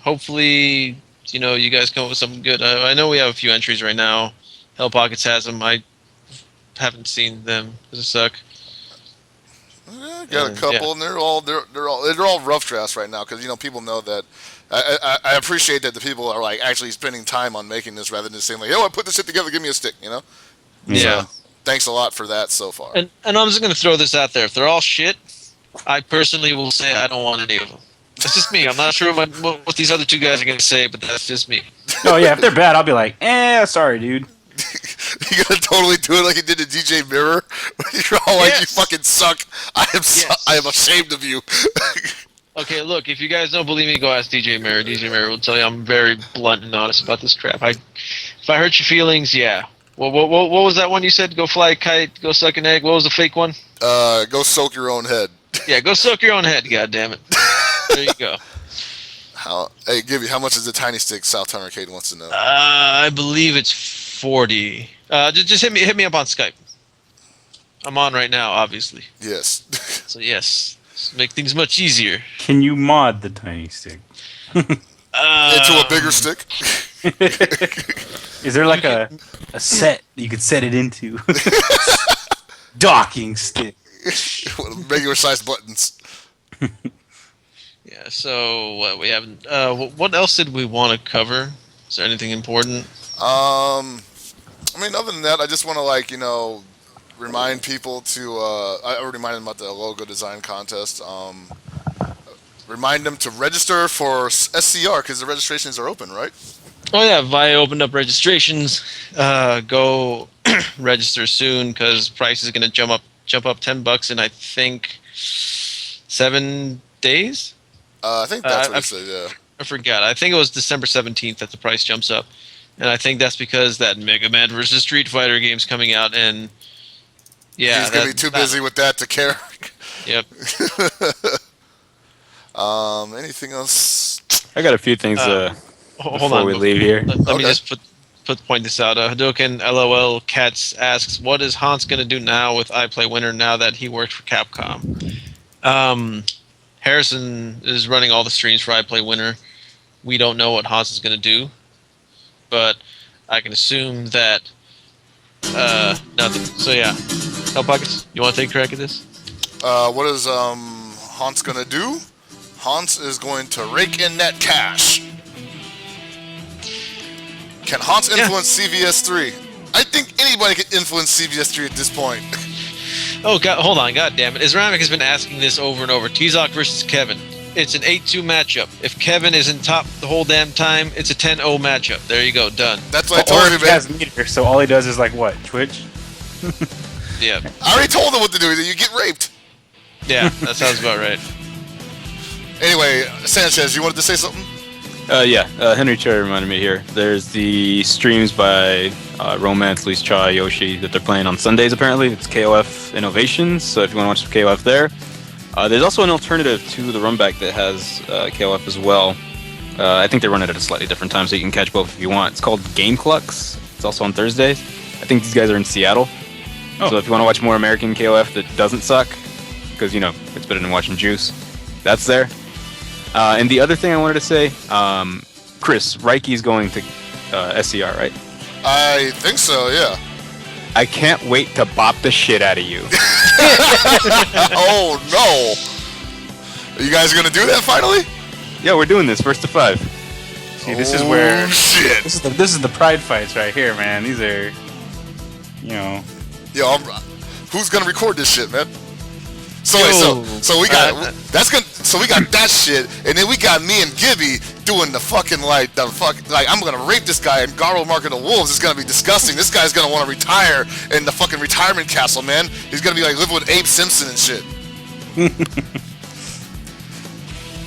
Hopefully, you guys come up with something good. I know we have a few entries right now. Hell Pockets has them. I haven't seen them. Does it suck? Got a couple, and they're all rough drafts right now because people know that. I appreciate that the people are like actually spending time on making this rather than saying like, "Yo, I put this shit together. Give me a stick," Yeah. So, thanks a lot for that so far. And I'm just gonna throw this out there. If they're all shit, I personally will say I don't want any of them. That's just me. I'm not sure what these other two guys are gonna say, but that's just me. Oh yeah, if they're bad, I'll be like, sorry, dude. You gotta totally do it like you did to DJ Mirror. You're all like, "You fucking suck. I am ashamed of you." Okay, look, if you guys don't believe me, go ask DJ Mary. DJ Mary will tell you I'm very blunt and honest about this crap. If I hurt your feelings, yeah. What was that one you said? Go fly a kite, go suck an egg. What was the fake one? Go soak your own head. Yeah, go soak your own head, goddammit. There you go. Hey, Gibby, how much is the tiny stick? Southtown Arcade wants to know. I believe it's 40. Just hit me up on Skype. I'm on right now, obviously. Yes. So yes, make things much easier. Can you mod the tiny stick? Into a bigger stick? Is there like a set you could set it into? Docking stick. Regular sized buttons. Yeah, so what we haven't. What else did we want to cover? Is there anything important? I mean, other than that, I just want to remind people to. I already reminded them about the logo design contest. Remind them to register for SCR because the registrations are open, right? Oh yeah, VIA opened up registrations. Go register soon because price is going to jump up $10 in I think 7 days. I think that's what it said. Yeah. I forgot. I think it was December 17th that the price jumps up, and I think that's because that Mega Man vs. Street Fighter game's coming out, and yeah, he's gonna be too busy with that to care. Yep. Anything else? I got a few things before we leave here. Let me just point this out. Hadoken LOL Cats asks, what is Hans going to do now with iPlay Winner now that he works for Capcom? Harrison is running all the streams for iPlay Winner. We don't know what Hans is going to do, but I can assume that nothing. So yeah, Hell Pockets, you want to take a crack at this? What is Hans gonna do? Hans is going to rake in that cash. Can Hans influence CVS3? I think anybody can influence CVS3 at this point. Oh, God, hold on. God damn it. Isramic has been asking this over and over. T-Zoc versus Kevin. It's an 8-2 matchup. If Kevin is in top the whole damn time, it's a 10-0 matchup. There you go. Done. That's what I told you, man. Meter, so all he does is what? Twitch? Yeah. I already told him what to do. You get raped. Yeah, that sounds about right. Anyway, Sanchez, you wanted to say something? Henry Cherry reminded me here. There's the streams by Romance, Lise Chai, Yoshi that they're playing on Sundays apparently. It's KOF Innovations, so if you want to watch some KOF there. There's also an alternative to the Runback that has KOF as well. I think they run it at a slightly different time, so you can catch both if you want. It's called Game Clucks. It's also on Thursdays. I think these guys are in Seattle. Oh. So if you want to watch more American KOF that doesn't suck, because, it's better than watching Juice, that's there. And the other thing I wanted to say, Chris, Reiki's going to SCR, right? I think so, yeah. I can't wait to bop the shit out of you. Oh, no. Are you guys going to do that finally? Yeah, we're doing this, first to 5. See, this is where... shit. This is the pride fights right here, man. These are, Yo, who's going to record this shit, man? So we got we got that shit, and then we got me and Gibby doing I'm gonna rape this guy in Garo Mark of the Wolves. It's gonna be disgusting. This guy's gonna want to retire in the fucking retirement castle, man. He's gonna be living with Abe Simpson and shit.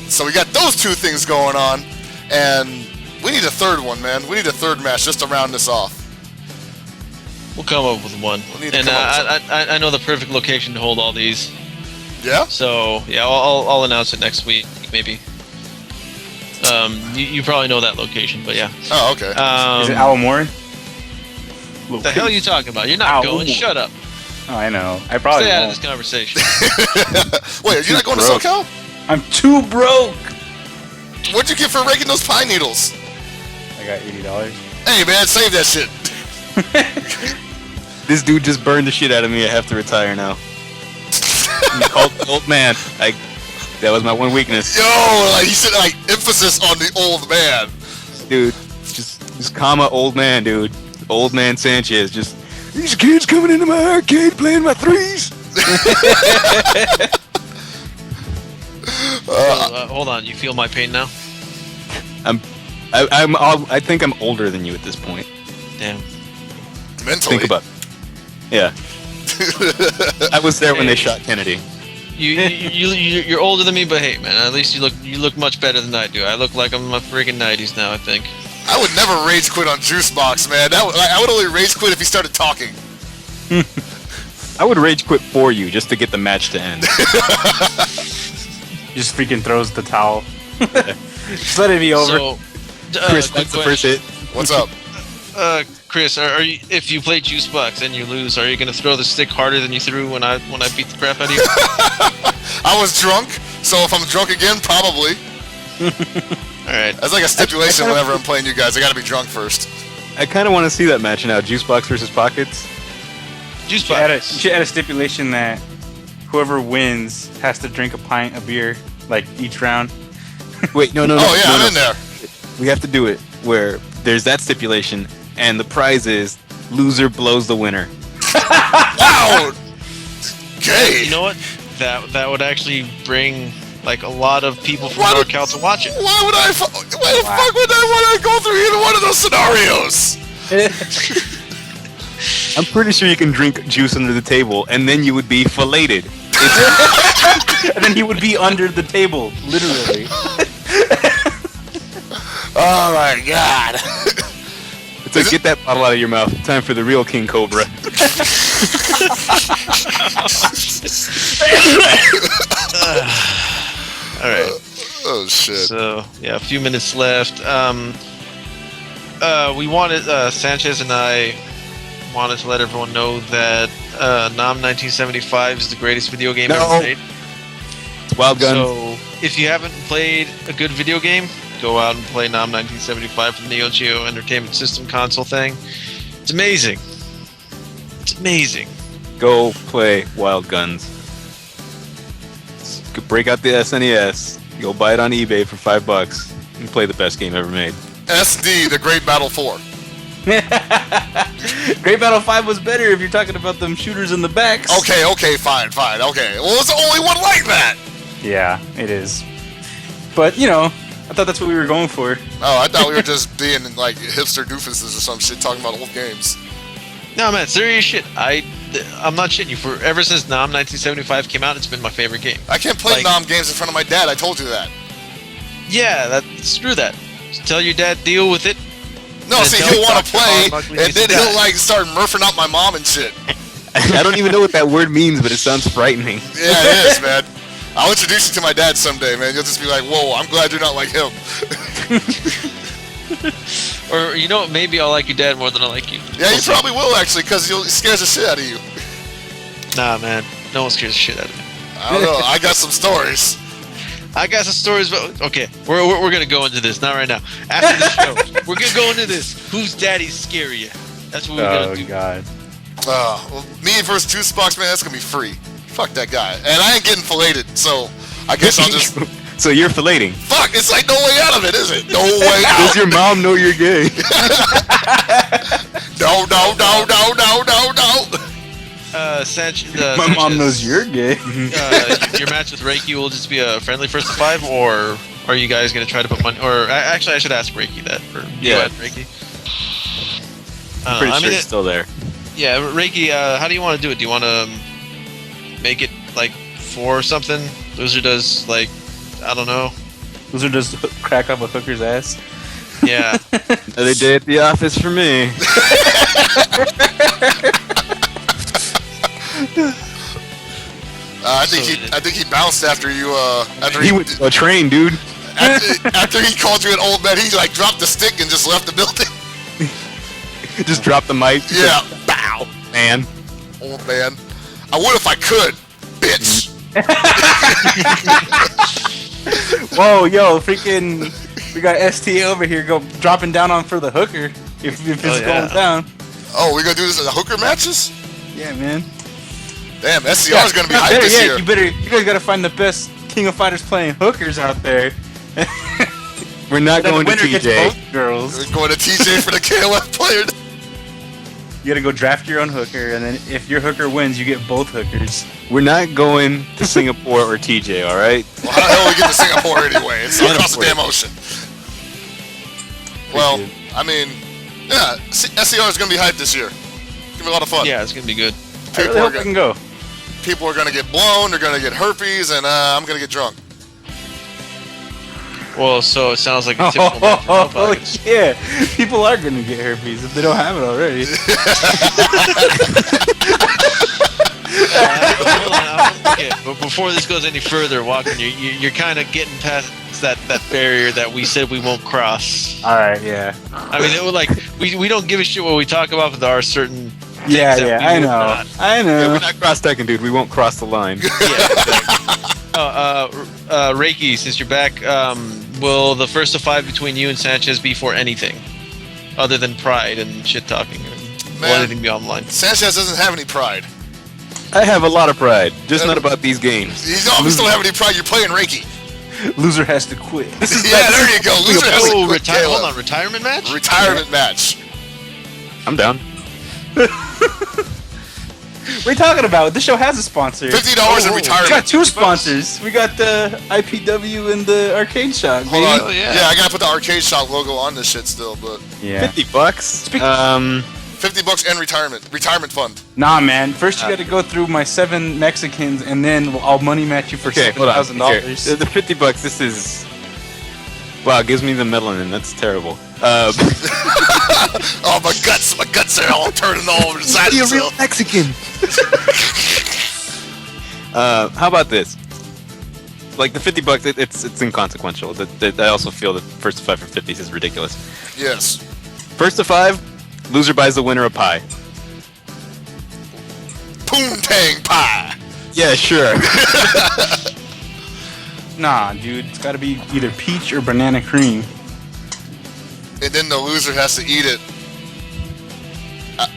So we got those two things going on, and we need a third one, man. We need a third match just to round this off. We'll come up with one, and I know the perfect location to hold all these. Yeah. So yeah, I'll announce it next week, maybe. You probably know that location, but yeah. Oh, okay. Is it Alamorin? What the hell are you talking about? You're not going. Shut up. Oh, I know. I probably Stay out of won't. this conversation. Wait, are you not going to SoCal? I'm too broke. What'd you get for raking those pine needles? I got $80. Hey, man, save that shit. This dude just burned the shit out of me. I have to retire now. I'm called the old man. That was my one weakness. Yo, he said emphasis on the old man. Dude, just comma old man, dude. Old man Sanchez. Just these kids coming into my arcade playing my threes. Hold on, you feel my pain now? I think I'm older than you at this point. Damn. Mentally. Think about it. Yeah. I was there when they shot Kennedy. You're older than me, but hey, man, at least you look much better than I do. I look like I'm in my freaking 90s now, I think. I would never rage quit on Juicebox, man. I would only rage quit if he started talking. I would rage quit for you just to get the match to end. Just freaking throws the towel. Just let it be over. So, Chris, what's the first hit? What's up? Chris, are you, if you play Juicebox and you lose, are you gonna throw the stick harder than you threw when I beat the crap out of you? I was drunk, so if I'm drunk again, probably. Alright. That's like a stipulation whenever I'm playing you guys. I gotta be drunk first. I kind of want to see that match now. Juicebox versus Pockets. Juicebox. You should add a stipulation that whoever wins has to drink a pint of beer, like, each round. Wait, no. Oh, yeah, no, I'm in there. We have to do it where there's that stipulation, and the prize is loser blows the winner. Wow! Gay! You know what? That would actually bring like a lot of people from NorCal to watch it. Why the fuck would I want to go through either one of those scenarios? I'm pretty sure you can drink juice under the table, and then you would be filleted. And then he would be under the table, literally. Oh my god. It's like, get that bottle out of your mouth. Time for the real King Cobra. Alright. Oh shit. So, yeah, a few minutes left. We wanted, Sanchez and I wanted to let everyone know that Nam 1975 is the greatest video game ever made. It's Wild Guns. So, if you haven't played a good video game, go out and play Nam 1975 from the Neo Geo Entertainment System console thing. It's amazing. It's amazing. Go play Wild Guns. Break out the SNES. Go buy it on eBay for $5 and play the best game ever made. SD, the Great Battle 4. Great Battle 5 was better if you're talking about them shooters in the backs. Okay, fine. Okay. Well, it's the only one like that. Yeah, it is. But, you know, I thought that's what we were going for. Oh, I thought we were just being like hipster doofuses or some shit talking about old games. No, man, serious shit. I'm not shitting you. Ever since Nam 1975 came out, it's been my favorite game. I can't play Nom games in front of my dad. I told you that. Yeah, screw that. Just tell your dad, deal with it. No, see, he'll want to play, and then he'll like start murphing out my mom and shit. I don't even know what that word means, but it sounds frightening. Yeah, it is, man. I'll introduce you to my dad someday, man. You'll just be like, whoa, I'm glad you're not like him. Or, you know what, maybe I'll like your dad more than I like you. Yeah, you probably will, actually, because he scares the shit out of you. Nah, man. No one scares the shit out of me. I don't know. I got some stories. I got some stories, but okay, we're gonna go into this, not right now. After the show, we're gonna go into this. Whose daddy's scarier? That's what we're gonna do. Oh, God. Well, me versus Juicebox, man, that's going to be free. Fuck that guy. And I ain't getting filleted, so I guess I'll just... So you're filleting. Fuck, it's like no way out of it, is it? No way out. Does your mom know you're gay? No. My mom knows you're gay. Your match with Reiki will just be a friendly first to 5, or are you guys going to try to put money... Or, actually, I should ask Reiki that. Or Yeah. Reiki. I'm pretty sure it's still there. Yeah, Reiki, how do you want to do it? Do you want to make it, like, 4 or something? Loser does, like, I don't know. Loser does crack up a hooker's ass. Yeah. Another day at the office for me. I think he bounced after you. He went to a train, dude. After he called you an old man, he like dropped the stick and just left the building. Just dropped the mic. Yeah. Bow, man. Old man. I would if I could, bitch. Whoa, yo, freaking, we got ST over here dropping down on for the hooker if it's going down. Oh, we gonna do this in the hooker matches? Yeah, man. Damn, SCR is gonna be hype this year. You guys gotta find the best King of Fighters playing hookers out there. We're not going to TJ. Both girls. We're going to TJ for the KOF player. You gotta go draft your own hooker, and then if your hooker wins, you get both hookers. We're not going to Singapore or TJ, alright? Well, how the hell we get to Singapore anyway? It's across the damn ocean. Well, I mean, yeah, SCR is going to be hyped this year. It's going to be a lot of fun. Yeah, it's going to be good. I really hope I can go. people are gonna get blown, they're gonna get herpes, and I'm gonna get drunk. Well, so it sounds like a typical match. Oh, yeah. People are going to get herpes if they don't have it already. Hold on, okay, but before this goes any further, Walken, you're kind of getting past that barrier that we said we won't cross. All right, yeah. I mean, it was like we don't give a shit what we talk about, but there are certain things Yeah, that we I will know. not. I know. Yeah, we're not cross-stacking, dude. We won't cross the line. Yeah, exactly. Reiki, since you're back, will the first of 5 between you and Sanchez be for anything other than pride and shit talking? Will anything be online? Sanchez doesn't have any pride. I have a lot of pride, just not about these games. You don't still have any pride. You're playing Reiki. Loser has to quit. Yeah, there you go. Loser has to quit. Hold on, retirement match? Retirement match. I'm down. What are you talking about? This show has a sponsor. $50 in We retirement. got 2 sponsors. We got the IPW and the Arcade Shop. Hold baby. on. yeah. Yeah, I gotta put the arcade shop logo on this shit still, but Yeah. $50. $50 and retirement fund. Nah, man. First, you got to go through my 7 Mexicans, and then I'll money match you for Okay, hold on. Here. $7,000. The $50. This is. Wow, it gives me the melanin. That's terrible. Oh, my guts are all turning all over the side of Be a real themselves. Mexican. How about this? Like the $50, it's inconsequential. I also feel that first to 5 for 50s is ridiculous. Yes. First to 5, loser buys the winner a pie. Poontang pie. Yeah, sure. Nah, dude. It's got to be either peach or banana cream. And then the loser has to eat it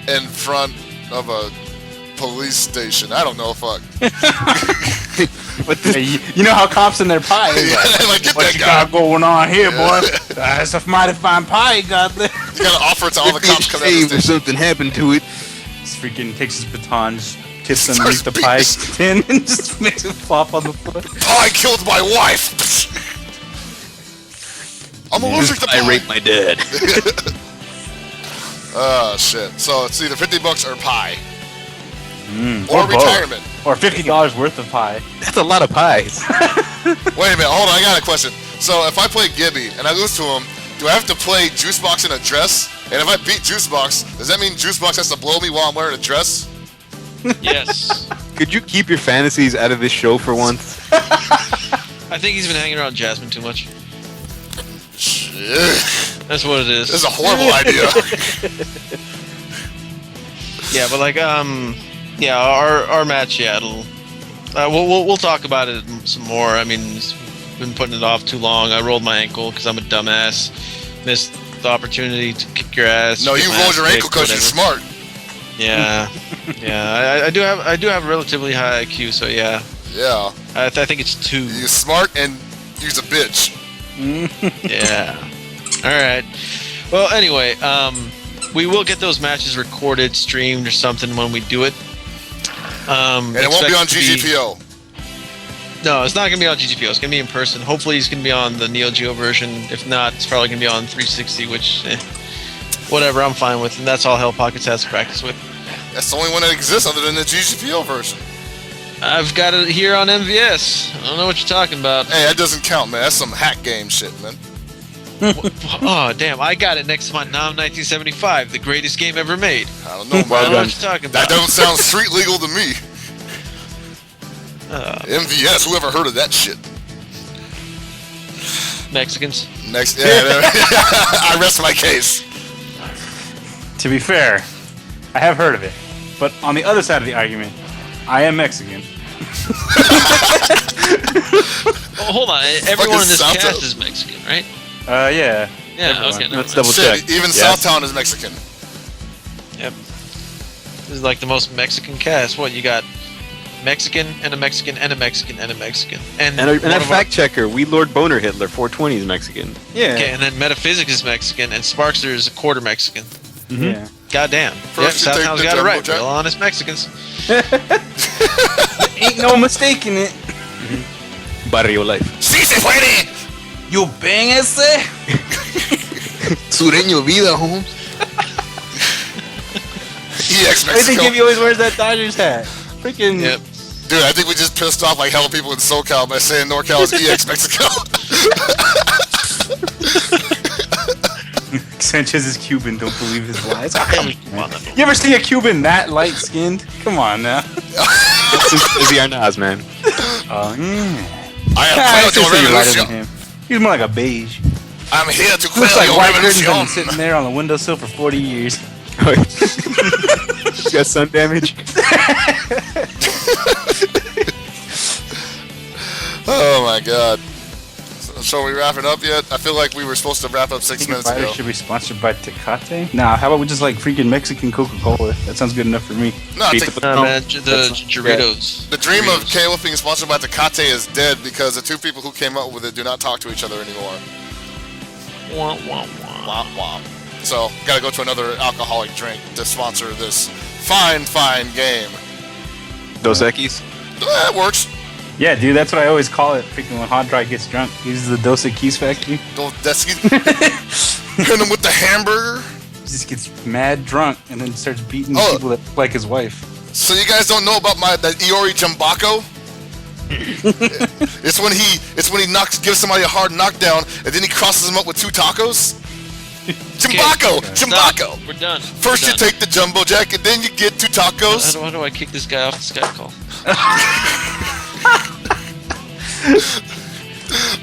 in front of a police station. I don't know, fuck. Hey, you know how cops in their pie. Yeah, like, get What that you guy. got going on here, boy? That's a mighty fine pie you got there. You gotta offer it to all the cops coming out of the If station. something happened to it. Just freaking takes his baton, just tips Starts underneath the beating pie his- tin, and just makes it flop on the floor. Pie killed my wife. I'm allergic to I pie. raped my dad. Oh shit. So it's either $50 or pie. Or Or both. retirement. Or $50 worth of pie. That's a lot of pies. Wait a minute, hold on, I got a question. So if I play Gibby and I lose to him, do I have to play Juicebox in a dress? And if I beat Juicebox, does that mean Juicebox has to blow me while I'm wearing a dress? Yes. Could you keep your fantasies out of this show for once? I think he's been hanging around Jasmine too much. Shit. That's what it is. This is a horrible idea. Yeah, but like, yeah, our match, yeah, it'll, we'll talk about it some more. I mean, it's been putting it off too long. I rolled my ankle because I'm a dumbass. Missed the opportunity to kick your ass. No, get you my rolled ass your ankle kicked, because you're whatever. smart. Yeah, yeah. I do have a relatively high IQ, so yeah. Yeah. I think it's 2. You're smart and you's a bitch. Yeah. All right. Well, anyway, we will get those matches recorded, streamed, or something when we do it. And it won't be on GGPO. No, it's not going to be on GGPO. It's going to be in person. Hopefully, it's going to be on the Neo Geo version. If not, it's probably going to be on 360, which, whatever, I'm fine with. And that's all Hell Pockets has to practice with. That's the only one that exists other than the GGPO version. I've got it here on MVS. I don't know what you're talking about. Hey, that doesn't count, man. That's some hack game shit, man. Oh, damn. I got it next to my NOM 1975, the greatest game ever made. I don't know, man. I don't know what you're talking That about. don't sound street legal to me. MVS, whoever heard of that shit? Mexicans. Next, yeah, I rest my case. To be fair, I have heard of it. But on the other side of the argument, I am Mexican. Oh, hold on. Everyone in this Fucking cast Santos. is Mexican, right? Yeah. Yeah, Everyone. okay. Let's never double mind. Shit, check. even Yes. Southtown is Mexican. Yep. This is like the most Mexican cast. What, you got Mexican and a Mexican and a Mexican and a Mexican. And And one our of fact checker, we Lord Boner Hitler, 420 is Mexican. Yeah. Okay, and then Metaphysics is Mexican and Sparkster is a quarter Mexican. Yeah. Goddamn. Yep, First you take Southtown's the got it jumbo right. jet. Real honest Mexicans. Ain't no mistaking it. Barrio life. Sí se puede! You bang ese? Sureño vida, Holmes. EX Why do they Mexico. give you always wears that Dodgers hat? Freaking. Yep. Dude, I think we just pissed off like hella people in SoCal by saying NorCal is EX Mexico. Sanchez is Cuban. Don't believe his lies. You ever see a Cuban that light-skinned? Come on now. That's Izzy Arnaz, man. Oh, yeah. I am I Quail think you're lighter than Revolution. him. He's more like a beige. I'm here to Looks like Quail white curtains have been Revolution. sitting there on the windowsill for 40 years. He's got sun damage. Oh my god. So are we wrapping up yet? I feel like we were supposed to wrap up 6 minutes Fighters ago. should be sponsored by Tecate. Nah, how about we just like freaking Mexican Coca-Cola? That sounds good enough for me. No, I Beat think the- Nah, man, the Doritos. the dream of Doritos. KOF being sponsored by Tecate is dead because the two people who came up with it do not talk to each other anymore. Wah, wah, wah. Womp womp. So, gotta go to another alcoholic drink to sponsor this fine game. Dos Equis. That works. Yeah, dude, that's what I always call it. Freaking when Hot Dry gets drunk, he uses the Dos Equis factory. Hit him with the hamburger. He just gets mad drunk and then starts beating Oh. people that look like his wife. So you guys don't know about that Iori Jumbaco? it's when he gives somebody a hard knockdown and then he crosses him up with 2 tacos. Jumbaco! Jumbaco! We're done. First We're you done. take the jumbo jack and then you get 2 tacos. How do I kick this guy off the Skype call?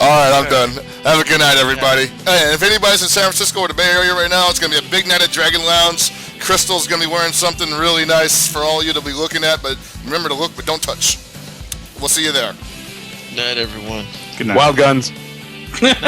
Alright, I'm done. Have a good night, everybody. Hey, and if anybody's in San Francisco or the Bay Area right now, it's going to be a big night at Dragon Lounge. Crystal's going to be wearing something really nice for all of you to be looking at, but remember to look, but don't touch. We'll see you there. Night, everyone. Good night. Wild guns.